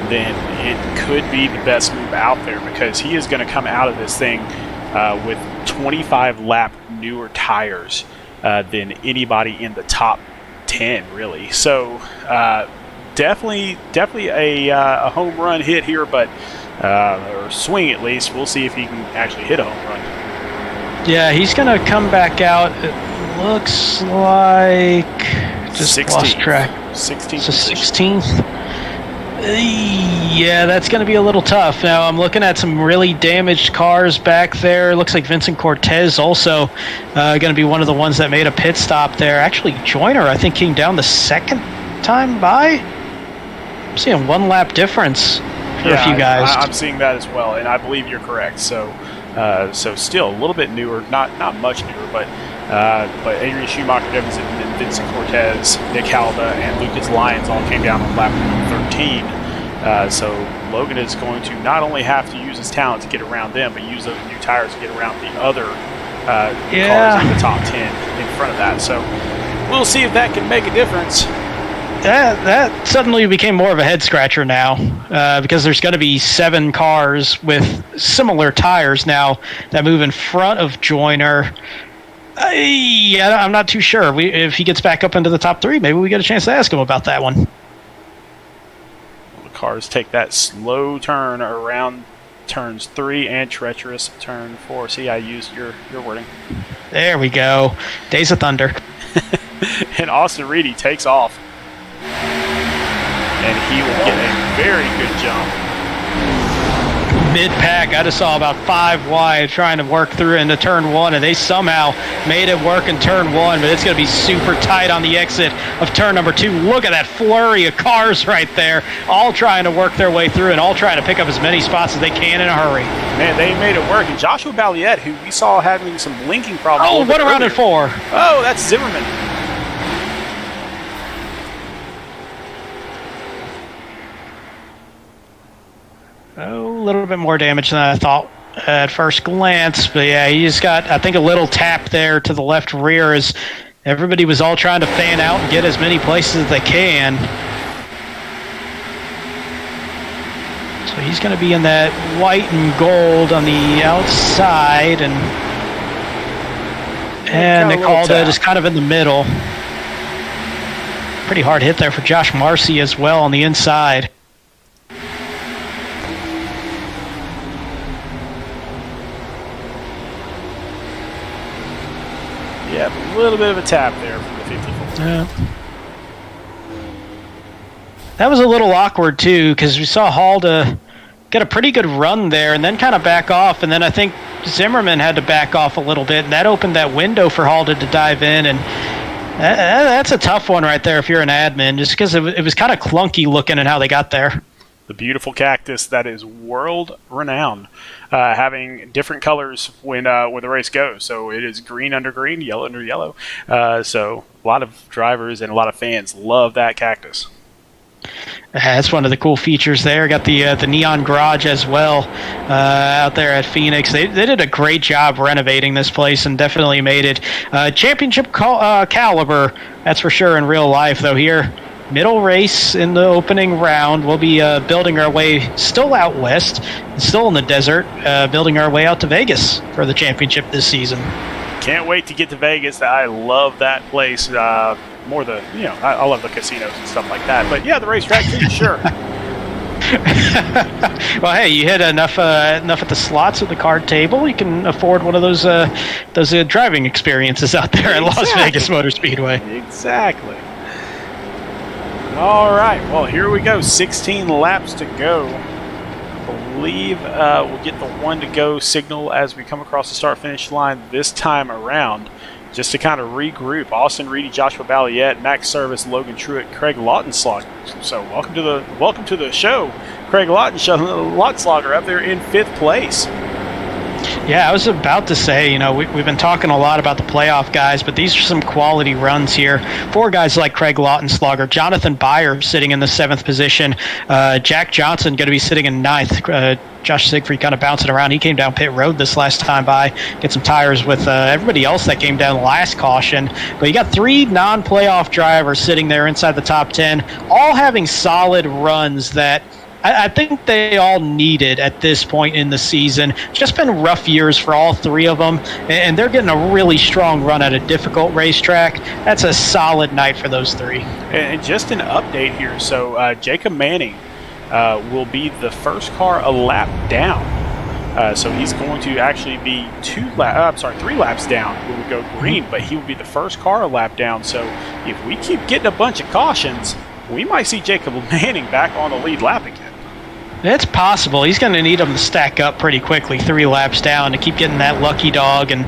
then it could be the best move out there, because he is going to come out of this thing with 25 lap newer tires than anybody in the top 10, really. So definitely a home run hit here, but or swing at least. We'll see if he can actually hit a home run. Yeah, he's going to come back out. It looks like just 16th. Lost track. 16th. So 16th. Yeah, that's going to be a little tough. Now, I'm looking at some really damaged cars back there. Looks like Vincent Cortez also going to be one of the ones that made a pit stop there. Actually, Joyner, I think, came down the second time by. I'm seeing one lap difference for a few guys. I'm seeing that as well, and I believe you're correct. So still a little bit newer, not much newer, but Adrian Schumacher, and Vincent Cortez, Nick Halda, and Lucas Lyons all came down on lap 13. So Logan is going to not only have to use his talent to get around them, but use those new tires to get around the other cars in the top 10 in front of that. So we'll see if that can make a difference. That suddenly became more of a head scratcher now, because there's going to be 7 cars with similar tires now that move in front of Joyner. I'm not too sure. If he gets back up into the top 3, maybe we get a chance to ask him about that one. The cars take that slow turn around turns 3 and treacherous turn 4. See, I used your wording. There we go. Days of Thunder. And Austin Reedy takes off. And he will get a very good jump. Mid-pack, I just saw about 5 wide trying to work through into turn 1, and they somehow made it work in turn 1, but it's going to be super tight on the exit of turn number 2. Look at that flurry of cars right there, all trying to work their way through and all trying to pick up as many spots as they can in a hurry. Man, they made it work. And Joshua Balliet, who we saw having some blinking problems. Oh, what around at 4? Oh, that's Zimmerman. Oh, a little bit more damage than I thought at first glance. But yeah, he just got, I think, a little tap there to the left rear as everybody was all trying to fan out and get as many places as they can. So he's going to be in that white and gold on the outside. And Nick Halda is kind of in the middle. Pretty hard hit there for Josh Marcy as well on the inside. Yeah, a little bit of a tap there from the 54. Yeah. That was a little awkward, too, because we saw Halda get a pretty good run there and then kind of back off, and then I think Zimmerman had to back off a little bit, and that opened that window for Halda to dive in, and that's a tough one right there if you're an admin, just because it was kind of clunky looking at how they got there. The beautiful cactus that is world-renowned, having different colors when the race goes. So it is green under green, yellow under yellow. So a lot of drivers and a lot of fans love that cactus. That's one of the cool features there. Got the neon garage as well out there at Phoenix. They did a great job renovating this place and definitely made it championship caliber. That's for sure in real life, though. Here, middle race in the opening round. We'll be building our way still out west, still in the desert, building our way out to Vegas for the championship this season. Can't wait to get to Vegas. I love that place. I love the casinos and stuff like that. But yeah, the racetrack too, sure. Well, hey, you hit enough at the slots at the card table. You can afford one of those driving experiences out there at Las Vegas Motor Speedway. Exactly. All right. Well, here we go. 16 laps to go. I believe we'll get the 1 to go signal as we come across the start-finish line this time around. Just to kind of regroup, Austin Reedy, Joshua Balliet, Max Service, Logan Truitt, Craig Lautenschlager. So welcome to the show, Craig Lautenschlager up there in 5th place. Yeah, I was about to say, we've been talking a lot about the playoff guys, but these are some quality runs here. 4 guys like Craig Lautenschlager, Jonathan Byer sitting in the 7th position, Jack Johnson going to be sitting in 9th. Josh Siegfried kind of bouncing around. He came down pit road this last time by, get some tires with everybody else that came down last caution. But you got 3 non-playoff drivers sitting there inside the top 10, all having solid runs that I think they all needed at this point in the season. Just been rough years for all 3 of them, and they're getting a really strong run at a difficult racetrack. That's a solid night for those 3. And just an update here. So Jacob Manning will be the first car a lap down. So he's going to actually be 3 laps down when we go green, but he will be the first car a lap down. So if we keep getting a bunch of cautions, we might see Jacob Manning back on the lead lap again. It's possible. He's going to need them to stack up pretty quickly, 3 laps down, to keep getting that lucky dog. And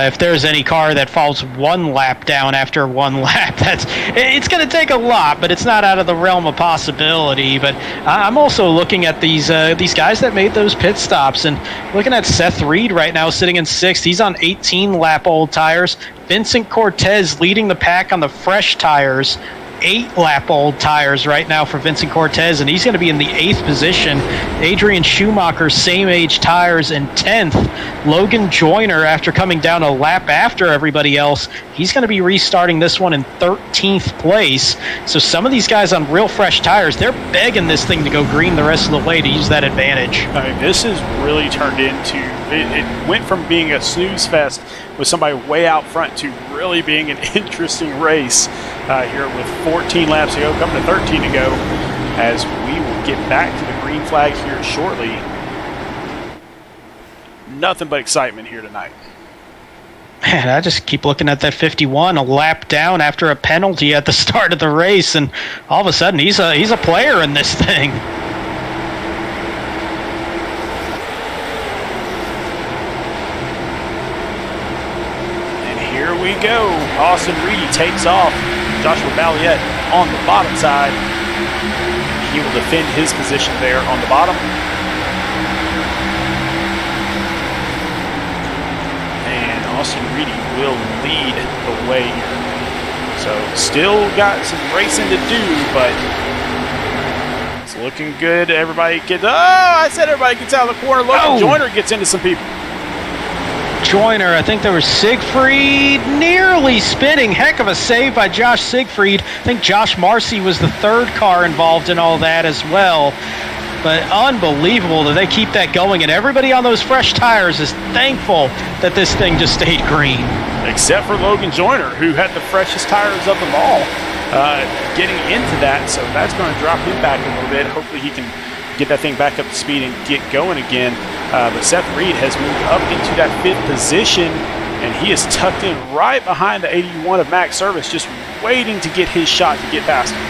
if there's any car that falls 1 lap down after 1 lap, it's going to take a lot, but it's not out of the realm of possibility. But I'm also looking at these guys that made those pit stops, and looking at Seth Reed right now sitting in 6th. He's on 18-lap old tires. Vincent Cortez leading the pack on the fresh tires. 8-lap old tires right now for Vincent Cortez, and he's going to be in the 8th position. Adrian Schumacher, same age tires, in 10th. Logan Joyner, after coming down a lap after everybody else, he's going to be restarting this one in 13th place. So some of these guys on real fresh tires, they're begging this thing to go green the rest of the way to use that advantage. I mean, this has really turned into, it went from being a snooze fest with somebody way out front to really being an interesting race here with 14 laps to go, coming to 13 to go, as we will get back to the green flag here shortly. Nothing but excitement here tonight. Man, I just keep looking at that 51, a lap down after a penalty at the start of the race, and all of a sudden he's a player in this thing. Here we go. Austin Reedy takes off. Joshua Balliet on the bottom side. He will defend his position there on the bottom. And Austin Reedy will lead the way here. So still got some racing to do, but it's looking good. Everybody gets, I said everybody gets out of the corner. Logan Joyner gets into some people. Joyner, I think there was Siegfried nearly spinning. Heck of a save by Josh Siegfried. I think Josh Marcy was the 3rd car involved in all that as well. But unbelievable that they keep that going, and everybody on those fresh tires is thankful that this thing just stayed green. Except for Logan Joyner, who had the freshest tires of them all getting into that, so that's going to drop him back a little bit. Hopefully he can get that thing back up to speed and get going again. But Seth Reed has moved up into that 5th position, and he is tucked in right behind the 81 of Max Service, just waiting to get his shot to get past him.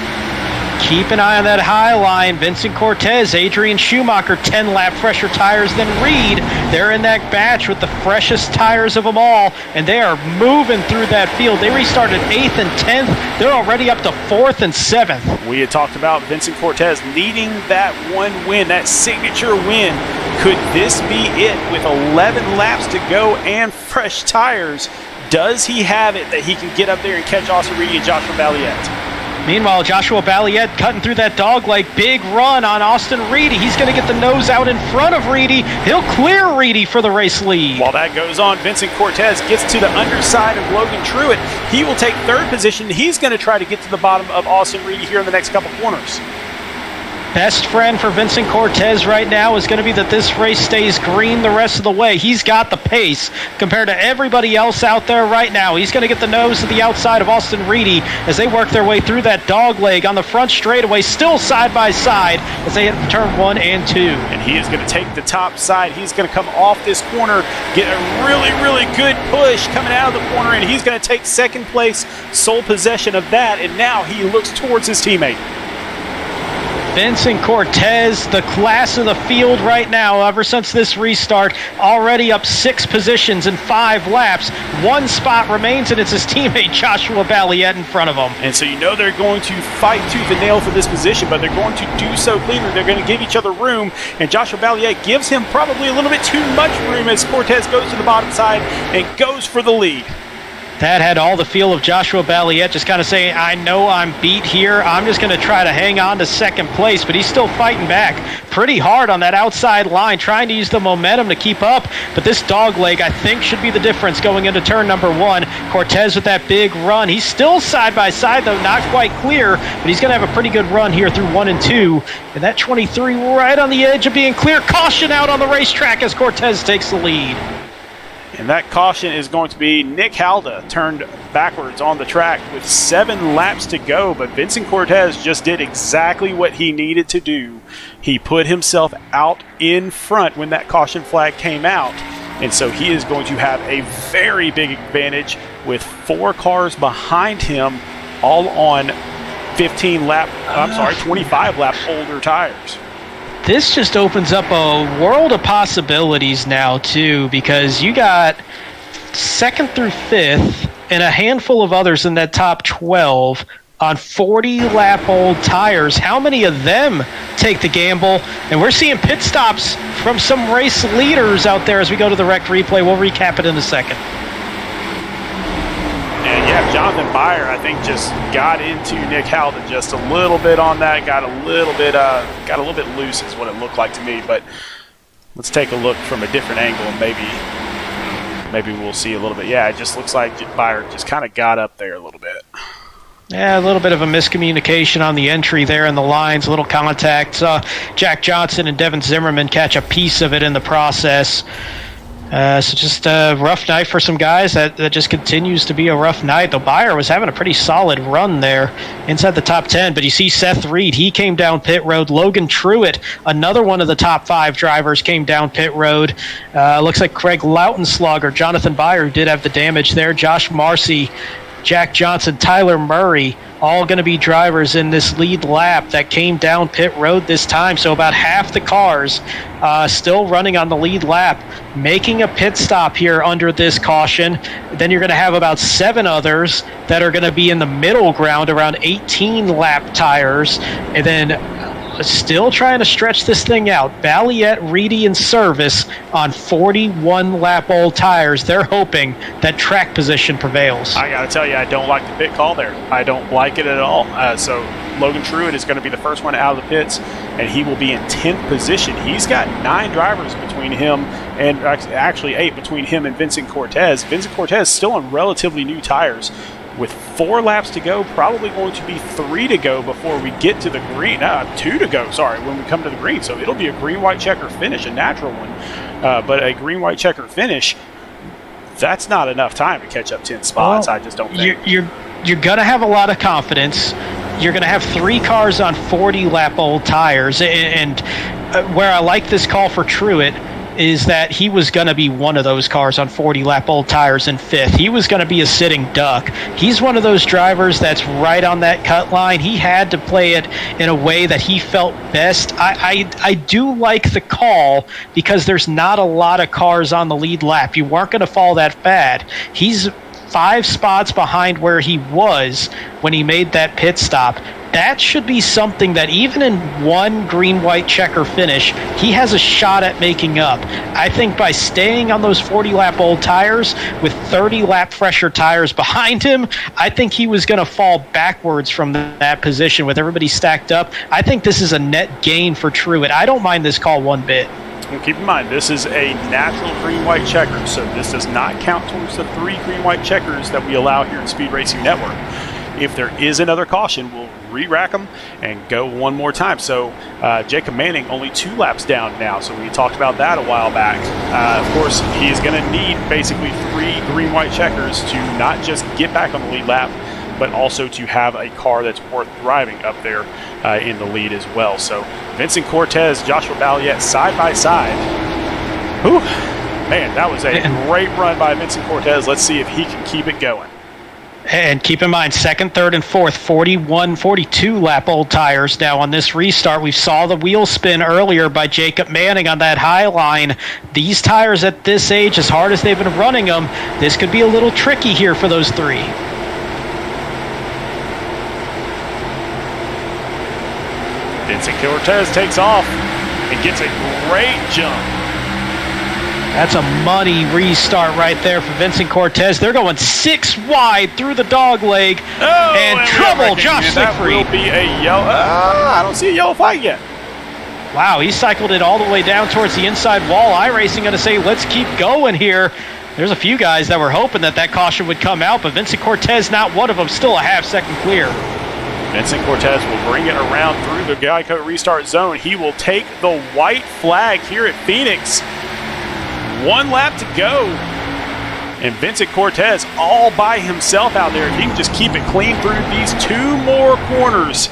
Keep an eye on that high line. Vincent Cortez, Adrian Schumacher, 10-lap fresher tires than Reed. They're in that batch with the freshest tires of them all, and they are moving through that field. They restarted 8th and 10th. They're already up to 4th and 7th. We had talked about Vincent Cortez needing that one win, that signature win. Could this be it with 11 laps to go and fresh tires? Does he have it that he can get up there and catch Austin Reedy and Joshua Balliet? Meanwhile, Joshua Balliet cutting through that dog leg. Big run on Austin Reedy. He's going to get the nose out in front of Reedy. He'll clear Reedy for the race lead. While that goes on, Vincent Cortez gets to the underside of Logan Truitt. He will take third position. He's going to try to get to the bottom of Austin Reedy here in the next couple corners. Best friend for Vincent Cortez right now is going to be that this race stays green the rest of the way. He's got the pace compared to everybody else out there right now. He's going to get the nose to the outside of Austin Reedy as they work their way through that dog leg on the front straightaway, still side by side as they hit turn 1 and 2. And he is going to take the top side. He's going to come off this corner, get a really, really good push coming out of the corner, and he's going to take second place, sole possession of that, and now he looks towards his teammate. Vincent Cortez, the class of the field right now, ever since this restart, already up 6 positions in 5 laps. 1 spot remains, and it's his teammate Joshua Balliet in front of him. And so you know they're going to fight tooth and nail for this position, but they're going to do so cleanly. They're going to give each other room, and Joshua Balliet gives him probably a little bit too much room as Cortez goes to the bottom side and goes for the lead. That had all the feel of Joshua Balliet just kind of saying, I know I'm beat here. I'm just going to try to hang on to second place, but he's still fighting back pretty hard on that outside line, trying to use the momentum to keep up. But this dog leg, I think, should be the difference going into turn number 1. Cortez with that big run. He's still side by side, though, not quite clear, but he's going to have a pretty good run here through 1 and 2. And that 23 right on the edge of being clear. Caution out on the racetrack as Cortez takes the lead. And that caution is going to be Nick Halda, turned backwards on the track with 7 laps to go. But Vincent Cortez just did exactly what he needed to do. He put himself out in front when that caution flag came out. And so he is going to have a very big advantage with 4 cars behind him, all on 25 lap older tires. This just opens up a world of possibilities now, too, because you got 2nd through 5th and a handful of others in that top 12 on 40-lap-old tires. How many of them take the gamble? And we're seeing pit stops from some race leaders out there as we go to the rec replay. We'll recap it in a second. And yeah, Jonathan Byer, I think, just got into Nick Halden just a little bit on that. Got a little bit loose, is what it looked like to me. But let's take a look from a different angle, and maybe we'll see a little bit. Yeah, it just looks like Byer just kind of got up there a little bit. Yeah, a little bit of a miscommunication on the entry there in the lines, a little contact. Jack Johnson and Devin Zimmerman catch a piece of it in the process. So just a rough night for some guys. That just continues to be a rough night. Though Byer was having a pretty solid run there inside the top 10. But you see Seth Reed, he came down pit road. Logan Truitt, another one of the top 5 drivers, came down pit road. Looks like Craig Lautenschlager, Jonathan Byer, who did have the damage there. Josh Marcy, Jack Johnson, Tyler Murray, all going to be drivers in this lead lap that came down pit road this time. So about half the cars still running on the lead lap, making a pit stop here under this caution. Then you're going to have about 7 others that are going to be in the middle ground around 18 lap tires. And then still trying to stretch this thing out. Balliet, Reedy, and Service on 41-lap-old tires. They're hoping that track position prevails. I got to tell you, I don't like the pit call there. I don't like it at all. So Logan Truitt is going to be the first one out of the pits, and he will be in 10th position. He's got 9 drivers between him, and actually 8 between him and Vincent Cortez. Vincent Cortez still on relatively new tires. With 4 laps to go, probably going to be 3 to go before we get to the green. 2 to go, when we come to the green. So it'll be a green-white checker finish, a natural one. But a green-white checker finish, that's not enough time to catch up 10 spots. Well, I just don't think. You're going to have a lot of confidence. You're going to have 3 cars on 40-lap-old tires. And where I like this call for Truitt is that he was going to be one of those cars on 40-lap-old tires in 5th. He was going to be a sitting duck. He's one of those drivers that's right on that cut line. He had to play it in a way that he felt best. I do like the call because there's not a lot of cars on the lead lap. You weren't going to fall that bad. He's 5 spots behind where he was when he made that pit stop. that should be something that even in one green-white checker finish, he has a shot at making up. I think by staying on those 40-lap old tires with 30-lap fresher tires behind him, I think he was going to fall backwards from that position with everybody stacked up. I think this is a net gain for Truett. I don't mind this call one bit. Well, keep in mind, this is a natural green-white checker, so this does not count towards the 3 green-white checkers that we allow here in Speed Racing Network. If there is another caution, we'll re-rack them and go one more time. So Jacob Manning only 2 laps down now, so we talked about that a while back. Of course, he is going to need basically 3 green-white checkers to not just get back on the lead lap, but also to have a car that's worth driving up there in the lead as well. So Vincent Cortez, Joshua Balliet side by side. Whew. Man, that was a great run by Vincent Cortez. Let's see if he can keep it going. And keep in mind, second, third, and fourth, 41, 42 lap old tires. Now on this restart, we saw the wheel spin earlier by Jacob Manning on that high line. These tires at this age, as hard as they've been running them, this could be a little tricky here for those 3. Vincent Cortez takes off and gets a great jump. That's a money restart right there for Vincent Cortez. They're going 6 wide through the dog leg. And trouble, Josh Siegfried. That will be a yellow. I don't see a yellow flag yet. Wow, he cycled it all the way down towards the inside wall. iRacing going to say, let's keep going here. There's a few guys that were hoping that caution would come out, but Vincent Cortez, not one of them, still a half-second clear. Vincent Cortez will bring it around through the Geico restart zone. He will take the white flag here at Phoenix. 1 lap to go. And Vincent Cortez all by himself out there. If he can just keep it clean through these 2 more corners,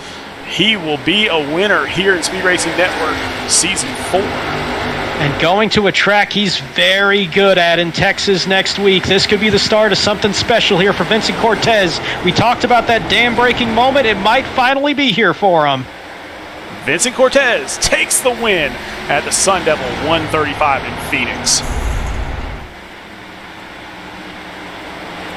he will be a winner here in Speed Racing Network Season 4. And going to a track he's very good at in Texas next week. This could be the start of something special here for Vincent Cortez. We talked about that dam-breaking moment. It might finally be here for him. Vincent Cortez takes the win at the Sun Devil 135 in Phoenix.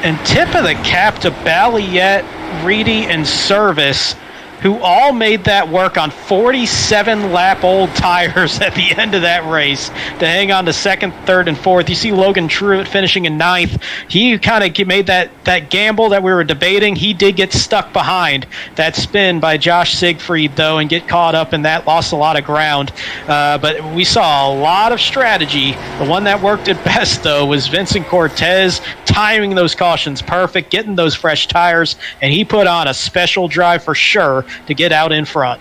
And tip of the cap to Balliet, Reedy, and Service, who all made that work on 47-lap old tires at the end of that race to hang on to second, third, and fourth. You see Logan Truett finishing in 9th. He kind of made that gamble that we were debating. He did get stuck behind that spin by Josh Siegfried, though, and get caught up in that, lost a lot of ground. But we saw a lot of strategy. The one that worked at best, though, was Vincent Cortez, timing those cautions perfect, getting those fresh tires, and he put on a special drive for sure to get out in front.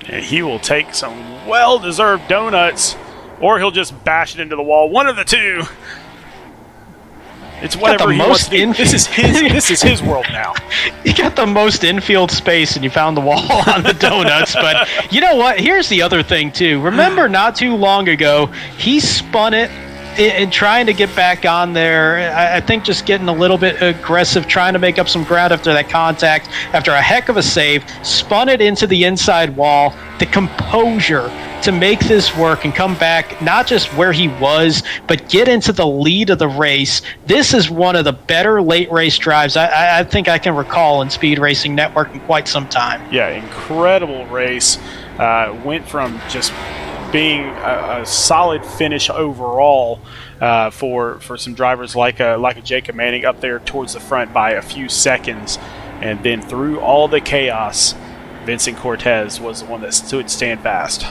And he will take some well-deserved donuts, or he'll just bash it into the wall. One of the 2. It's whatever he wants to do. This is his world now. You got the most infield space, and you found the wall on the donuts. But you know what? Here's the other thing, too. Remember not too long ago, he spun it in trying to get back on there. I think just getting a little bit aggressive, trying to make up some ground after that contact, after a heck of a save, spun it into the inside wall. The composure to make this work and come back, not just where he was, but get into the lead of the race. This is one of the better late race drives I think I can recall in Speed Racing Network in quite some time. Yeah, incredible race. Went from just being a solid finish overall for some drivers like a Jacob Manning up there towards the front by a few seconds, and then through all the chaos, Vincent Cortez was the one that stood stand fast.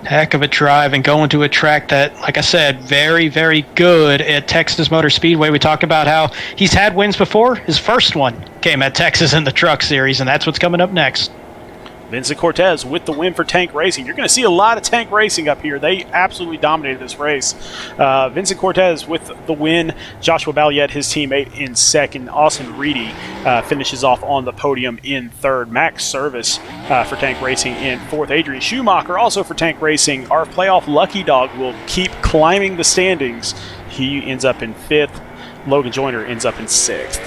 Heck of a drive, and going to a track that, like I said, very, very good at Texas Motor Speedway. We talk about how he's had wins before. His first one came at Texas in the Truck Series, and that's what's coming up next. Vincent Cortez with the win for Tank Racing. You're going to see a lot of Tank Racing up here. They absolutely dominated this race. Vincent Cortez with the win. Joshua Balliet, his teammate, in second. Austin Reedy finishes off on the podium in third. Max Service for Tank Racing in fourth. Adrian Schumacher also for Tank Racing. Our playoff lucky dog will keep climbing the standings. He ends up in fifth. Logan Joyner ends up in sixth.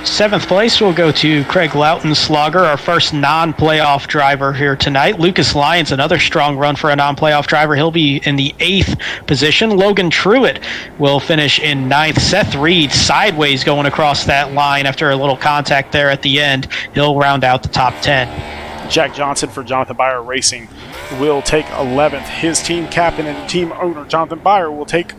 7th place will go to Craig Lautenslager, our first non-playoff driver here tonight. Lucas Lyons, another strong run for a non-playoff driver. He'll be in the 8th position. Logan Truitt will finish in 9th. Seth Reed sideways going across that line after a little contact there at the end. He'll round out the top 10. Jack Johnson for Jonathan Byer Racing will take 11th. His team captain and team owner, Jonathan Byer, will take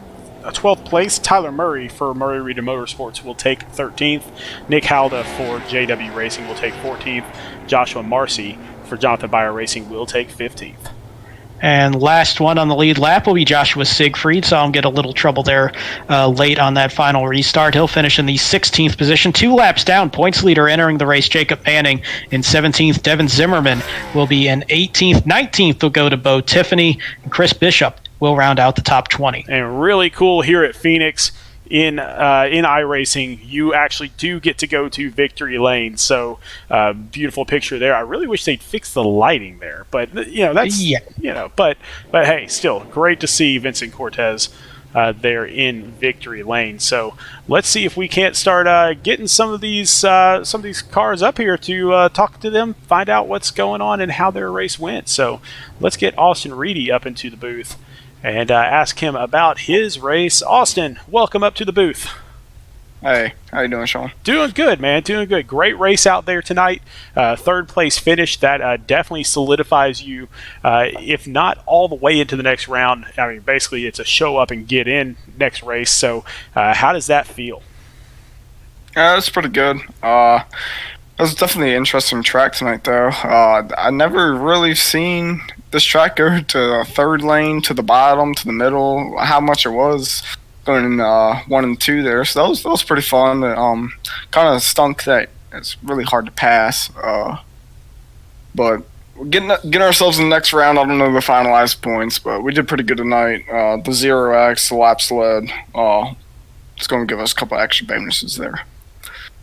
12th place. Tyler Murray for Murray Reed Motorsports will take 13th. Nick Halda for JW Racing will take 14th. Joshua Marcy for Jonathan Byer Racing will take 15th. And last one on the lead lap will be Joshua Siegfried. Saw him get a little trouble there late on that final restart. He'll finish in the 16th position. 2 laps down. Points leader entering the race, Jacob Manning, in 17th. Devin Zimmerman will be in 18th. 19th will go to Bo Tiffany. And Chris Bishop will round out the top 20. And really cool here at Phoenix in iRacing, you actually do get to go to Victory Lane. So beautiful picture there. I really wish they'd fix the lighting there, but that's but hey, still great to see Vincent Cortez there in Victory Lane. So let's see if we can't start getting some of these cars up here to talk to them, find out what's going on and how their race went. So let's get Austin Reedy up into the booth and ask him about his race. Austin, welcome up to the booth. Hey, how you doing, Sean? Doing good, man. Doing good. Great race out there tonight. 3rd place finish. That definitely solidifies you, if not all the way into the next round. I mean, basically, it's a show up and get in next race. So, how does that feel? It's pretty good. It was definitely an interesting track tonight, though. I never really seen this track go to the 3rd lane, to the bottom, to the middle, how much it was going in 1 and 2 there. So that was pretty fun. Kind of stunk that it's really hard to pass. But getting ourselves in the next round, I don't know the finalized points, but we did pretty good tonight. The 0x, the laps led, it's going to give us a couple extra bonuses there.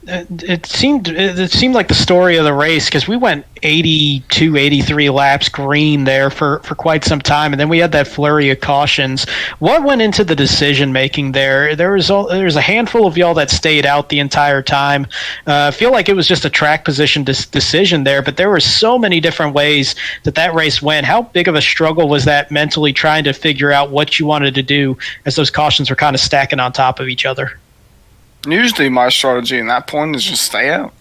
It seemed like the story of the race, because we went 82, 83 laps green there for quite some time, and then we had that flurry of cautions. What went into the decision making there? There was a handful of y'all that stayed out the entire time. I feel like it was just a track position decision there, but there were so many different ways that race went. How big of a struggle was that mentally, trying to figure out what you wanted to do as those cautions were kind of stacking on top of each other? Usually my strategy in that point is just stay out.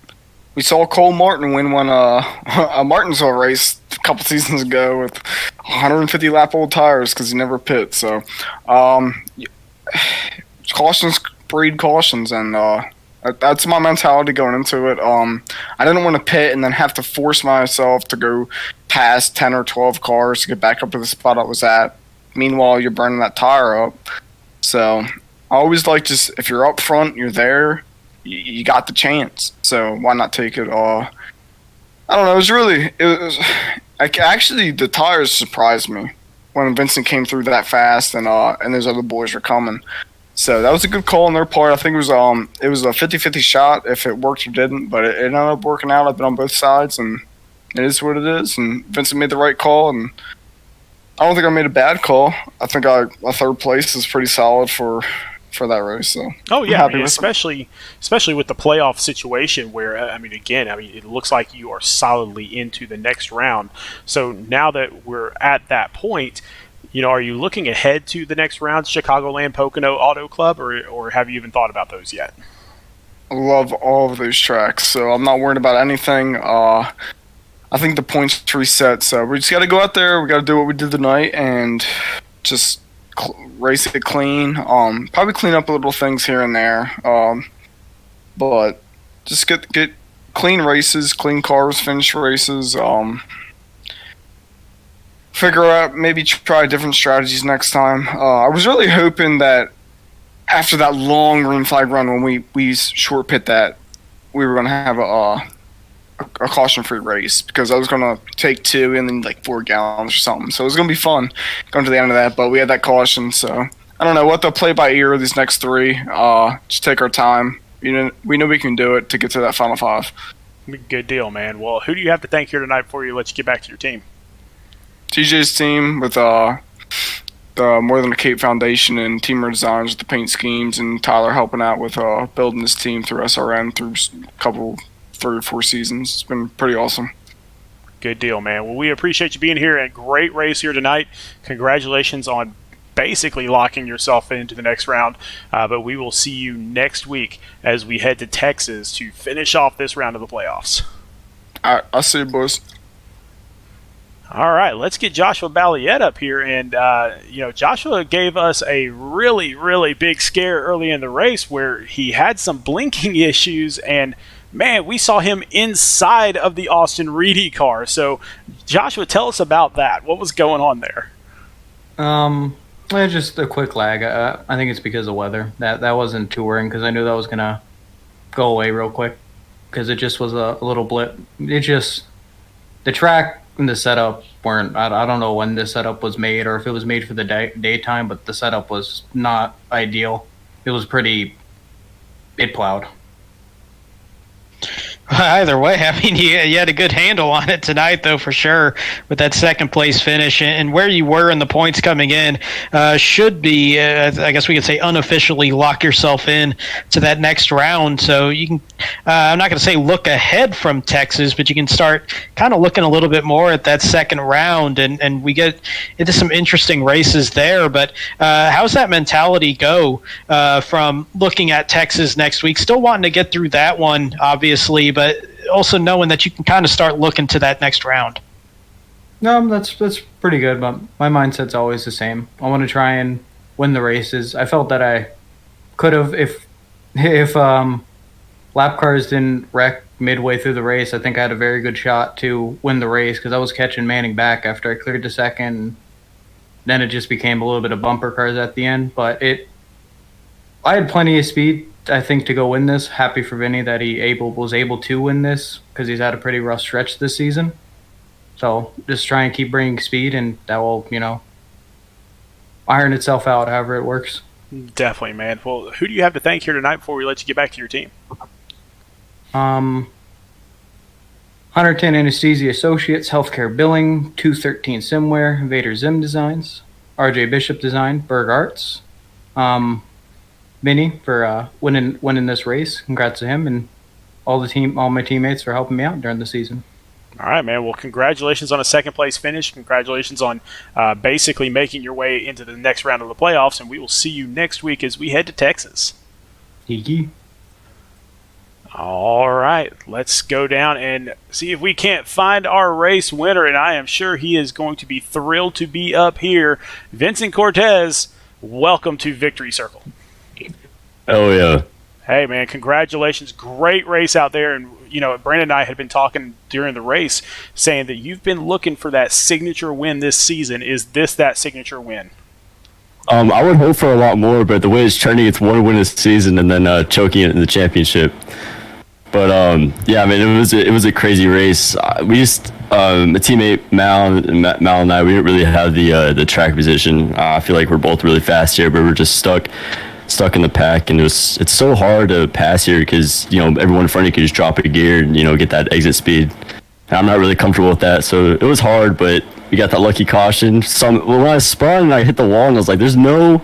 We saw Cole Martin win a Martinsville race a couple seasons ago with 150 lap old tires because he never pit. So cautions breed cautions, and that's my mentality going into it. I didn't want to pit and then have to force myself to go past 10 or 12 cars to get back up to the spot I was at. Meanwhile, you're burning that tire up. So I always like just, if you're up front, you're there, you got the chance. So why not take it? I don't know. Actually, the tires surprised me when Vincent came through that fast, and those other boys were coming. So that was a good call on their part. I think it was a 50-50 shot if it worked or didn't, but it ended up working out. I've been on both sides, and it is what it is. And Vincent made the right call, and I don't think I made a bad call. I think a 3rd place is pretty solid for that race. So especially with the playoff situation where it looks like you are solidly into the next round. So now that we're at that point, are you looking ahead to the next round, Chicagoland Pocono Auto Club, or have you even thought about those yet? I love all of those tracks, so I'm not worried about anything. I think the points reset, so we just got to go out there. We got to do what we did tonight and just race it clean. Probably clean up little things here and there, but just get clean races, clean cars, finish races. Figure out, maybe try different strategies next time. I was really hoping that after that long green flag run, when we short pit that, we were going to have a caution-free race, because I was going to take 2 and then like 4 gallons or something. So it was going to be fun going to the end of that, but we had that caution. So I don't know what they'll play by ear these next 3. Just take our time. We know we can do it to get to that final 5. Good deal, man. Well, who do you have to thank here tonight before you let you get back to your team? TJ's team with the More Than a Cape Foundation and Team Designs with the paint schemes, and Tyler helping out with building this team through SRN through a couple, 3 or 4 seasons. It's been pretty awesome. Good deal, man. Well, we appreciate you being here, and great race here tonight. Congratulations on basically locking yourself into the next round, but we will see you next week as we head to Texas to finish off this round of the playoffs. All right, I'll see you, boys. All right, let's get Joshua Balliet up here. And, Joshua gave us a really, really big scare early in the race where he had some blinking issues. And, man, we saw him inside of the Austin Reedy car. So, Joshua, tell us about that. What was going on there? Just a quick lag. I think it's because of weather. That wasn't too worrying because I knew that was going to go away real quick because it just was a little blip. The track and the setup weren't, I don't know when the setup was made or if it was made for the daytime, but the setup was not ideal. It was it plowed. Either way, I mean, you had a good handle on it tonight, though, for sure, with that second place finish. And where you were in the points coming in should be, I guess we could say, unofficially lock yourself in to that next round. So you can, I'm not going to say look ahead from Texas, but you can start kind of looking a little bit more at that second round. And we get into some interesting races there. But how's that mentality go from looking at Texas next week? Still wanting to get through that one, obviously, but also knowing that you can kind of start looking to that next round. No, that's pretty good, but my mindset's always the same. I want to try and win the races. I felt that I could have if lap cars didn't wreck midway through the race. I think I had a very good shot to win the race because I was catching Manning back after I cleared the second. Then it just became a little bit of bumper cars at the end, but I had plenty of speed, I think, to go win this. Happy for Vinny that he was able to win this because he's had a pretty rough stretch this season. So just try and keep bringing speed, and that will, iron itself out however it works. Definitely, man. Well, who do you have to thank here tonight before we let you get back to your team? 110 Anesthesia Associates, Healthcare Billing, 213 Simware, Vader Zim Designs, RJ Bishop Design, Berg Arts, Vinny for winning this race. Congrats to him and all my teammates for helping me out during the season. All right, man. Well, congratulations on a second place finish. Congratulations on basically making your way into the next round of the playoffs, and we will see you next week as we head to Texas. Thank All right, let's go down and see if we can't find our race winner, and I am sure he is going to be thrilled to be up here. Vincent Cortez, welcome to Victory Circle. Oh, yeah. Hey, man, congratulations. Great race out there. And, Brandon and I had been talking during the race saying that you've been looking for that signature win this season. Is this that signature win? I would hope for a lot more, but the way it's trending, it's one win this season and then choking it in the championship. But, it was a crazy race. We just, a teammate, Mal and I, we didn't really have the track position. I feel like we're both really fast here, but we're just stuck in the pack, and it's so hard to pass here because everyone in front of you can just drop a gear and get that exit speed. And I'm not really comfortable with that, so it was hard, but we got that lucky caution. When I spun and I hit the wall, and I was like, there's no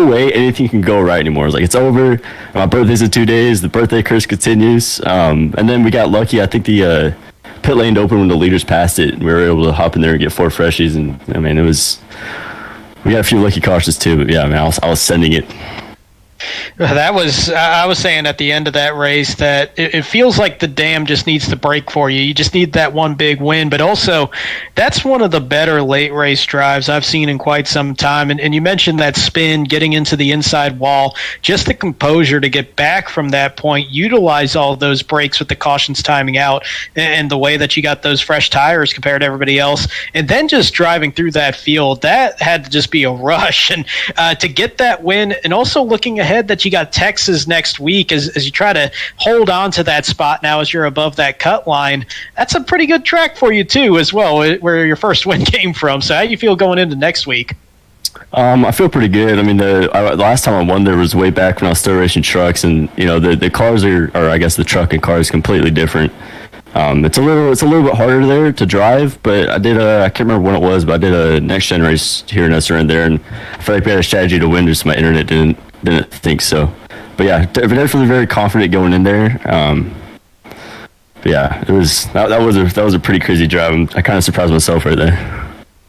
way anything can go right anymore. I was like, it's over. My birthday's in 2 days. The birthday curse continues. And then we got lucky. I think the pit lane opened when the leaders passed it, and we were able to hop in there and get 4 freshies. And it was. We got a few lucky cautions too, but yeah, man, I was sending it. That was, I was saying at the end of that race that it feels like the dam just needs to break for you. You just need that one big win, but also that's one of the better late race drives I've seen in quite some time. And you mentioned that spin, getting into the inside wall, just the composure to get back from that point, utilize all those brakes with the cautions timing out and the way that you got those fresh tires compared to everybody else. And then just driving through that field, that had to just be a rush. And to get that win, and also looking ahead that you got Texas next week as you try to hold on to that spot now as you're above that cut line. That's a pretty good track for you too as well, where your first win came from. So how do you feel going into next week? I feel pretty good. I mean, the last time I won there was way back when I was still racing trucks, and the cars are, or I guess the truck and car is completely different. It's a little bit harder there to drive, but I can't remember when it was, but I did a next gen race here in SRN there, and I feel like we had a strategy to win. Just my internet didn't think so. But yeah, definitely very confident going in there. But yeah, that was a pretty crazy drive. I kind of surprised myself right there.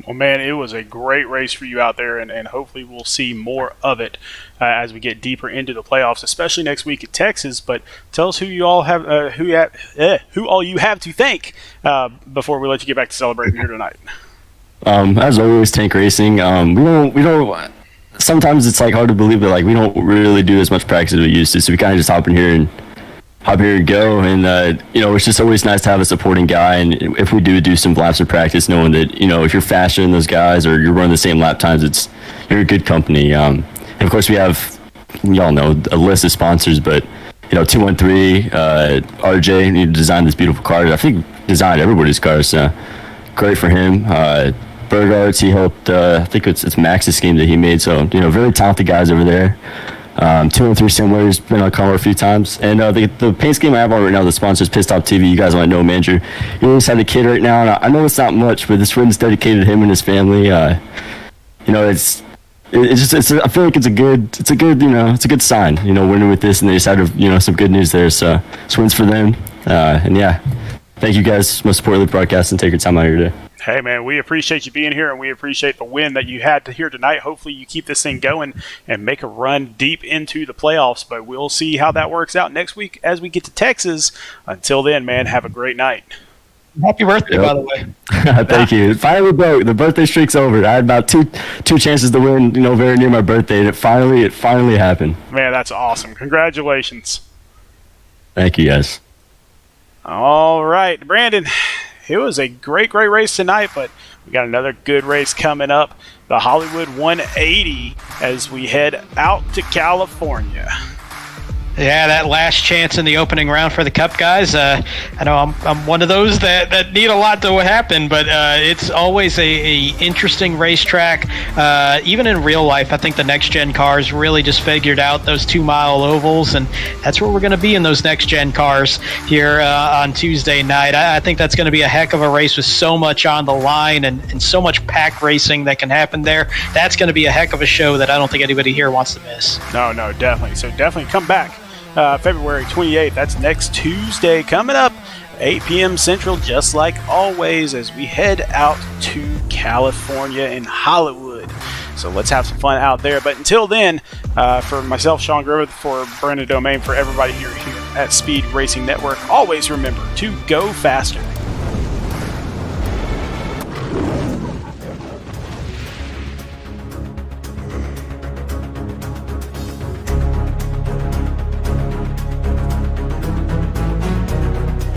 Well, man, it was a great race for you out there, and hopefully we'll see more of it as we get deeper into the playoffs, especially next week at Texas. But tell us who you all have, who all you have to thank before we let you get back to celebrating here tonight. As always, Tank Racing. We don't. Sometimes it's like hard to believe, but like we don't really do as much practice as we used to. So we kind of just hop in here and go, and it's just always nice to have a supporting guy. And if we do some laps of practice, knowing that if you're faster than those guys or you're running the same lap times, you're a good company. And of course, we have, y'all know, a list of sponsors, but 213 RJ, he designed this beautiful car. I think designed everybody's cars. So great for him. Burgarts, he helped. I think it's Max's scheme that he made. So very talented guys over there. 203 Simulator's been on camera a few times, and the paint scheme I have on right now, the sponsor's Pissed Off TV. You guys might know manager. He just had a kid right now, and I know it's not much, but this one's dedicated to him and his family. I feel like it's a good sign. Winning with this, and they just had some good news there. So this wins for them, and yeah, thank you guys, most importantly, broadcast, and take your time out here today. Hey, man, we appreciate you being here, and we appreciate the win that you had here tonight. Hopefully you keep this thing going and make a run deep into the playoffs, but we'll see how that works out next week as we get to Texas. Until then, man, have a great night. Happy birthday, by the way. Thank you. It finally broke. The birthday streak's over. I had about two chances to win, very near my birthday, and it finally happened. Man, that's awesome. Congratulations. Thank you, guys. All right, Brandon. It was a great race tonight, but we got another good race coming up, the Hollywood 180, as we head out to California. Yeah, that last chance in the opening round for the Cup guys. I know I'm one of those that need a lot to happen, but it's always a interesting racetrack. Even in real life, I think the next-gen cars really just figured out those 2-mile ovals, and that's where we're going to be in those next-gen cars here on Tuesday night. I think that's going to be a heck of a race with so much on the line and so much pack racing that can happen there. That's going to be a heck of a show that I don't think anybody here wants to miss. No, definitely. So definitely come back. February 28th, that's next Tuesday, coming up 8 p.m. Central, just like always, as we head out to California in Hollywood. So let's have some fun out there. But until then, for myself, Sean Grover, for Brandon Domain, for everybody here at Speed Racing Network, always remember to go faster.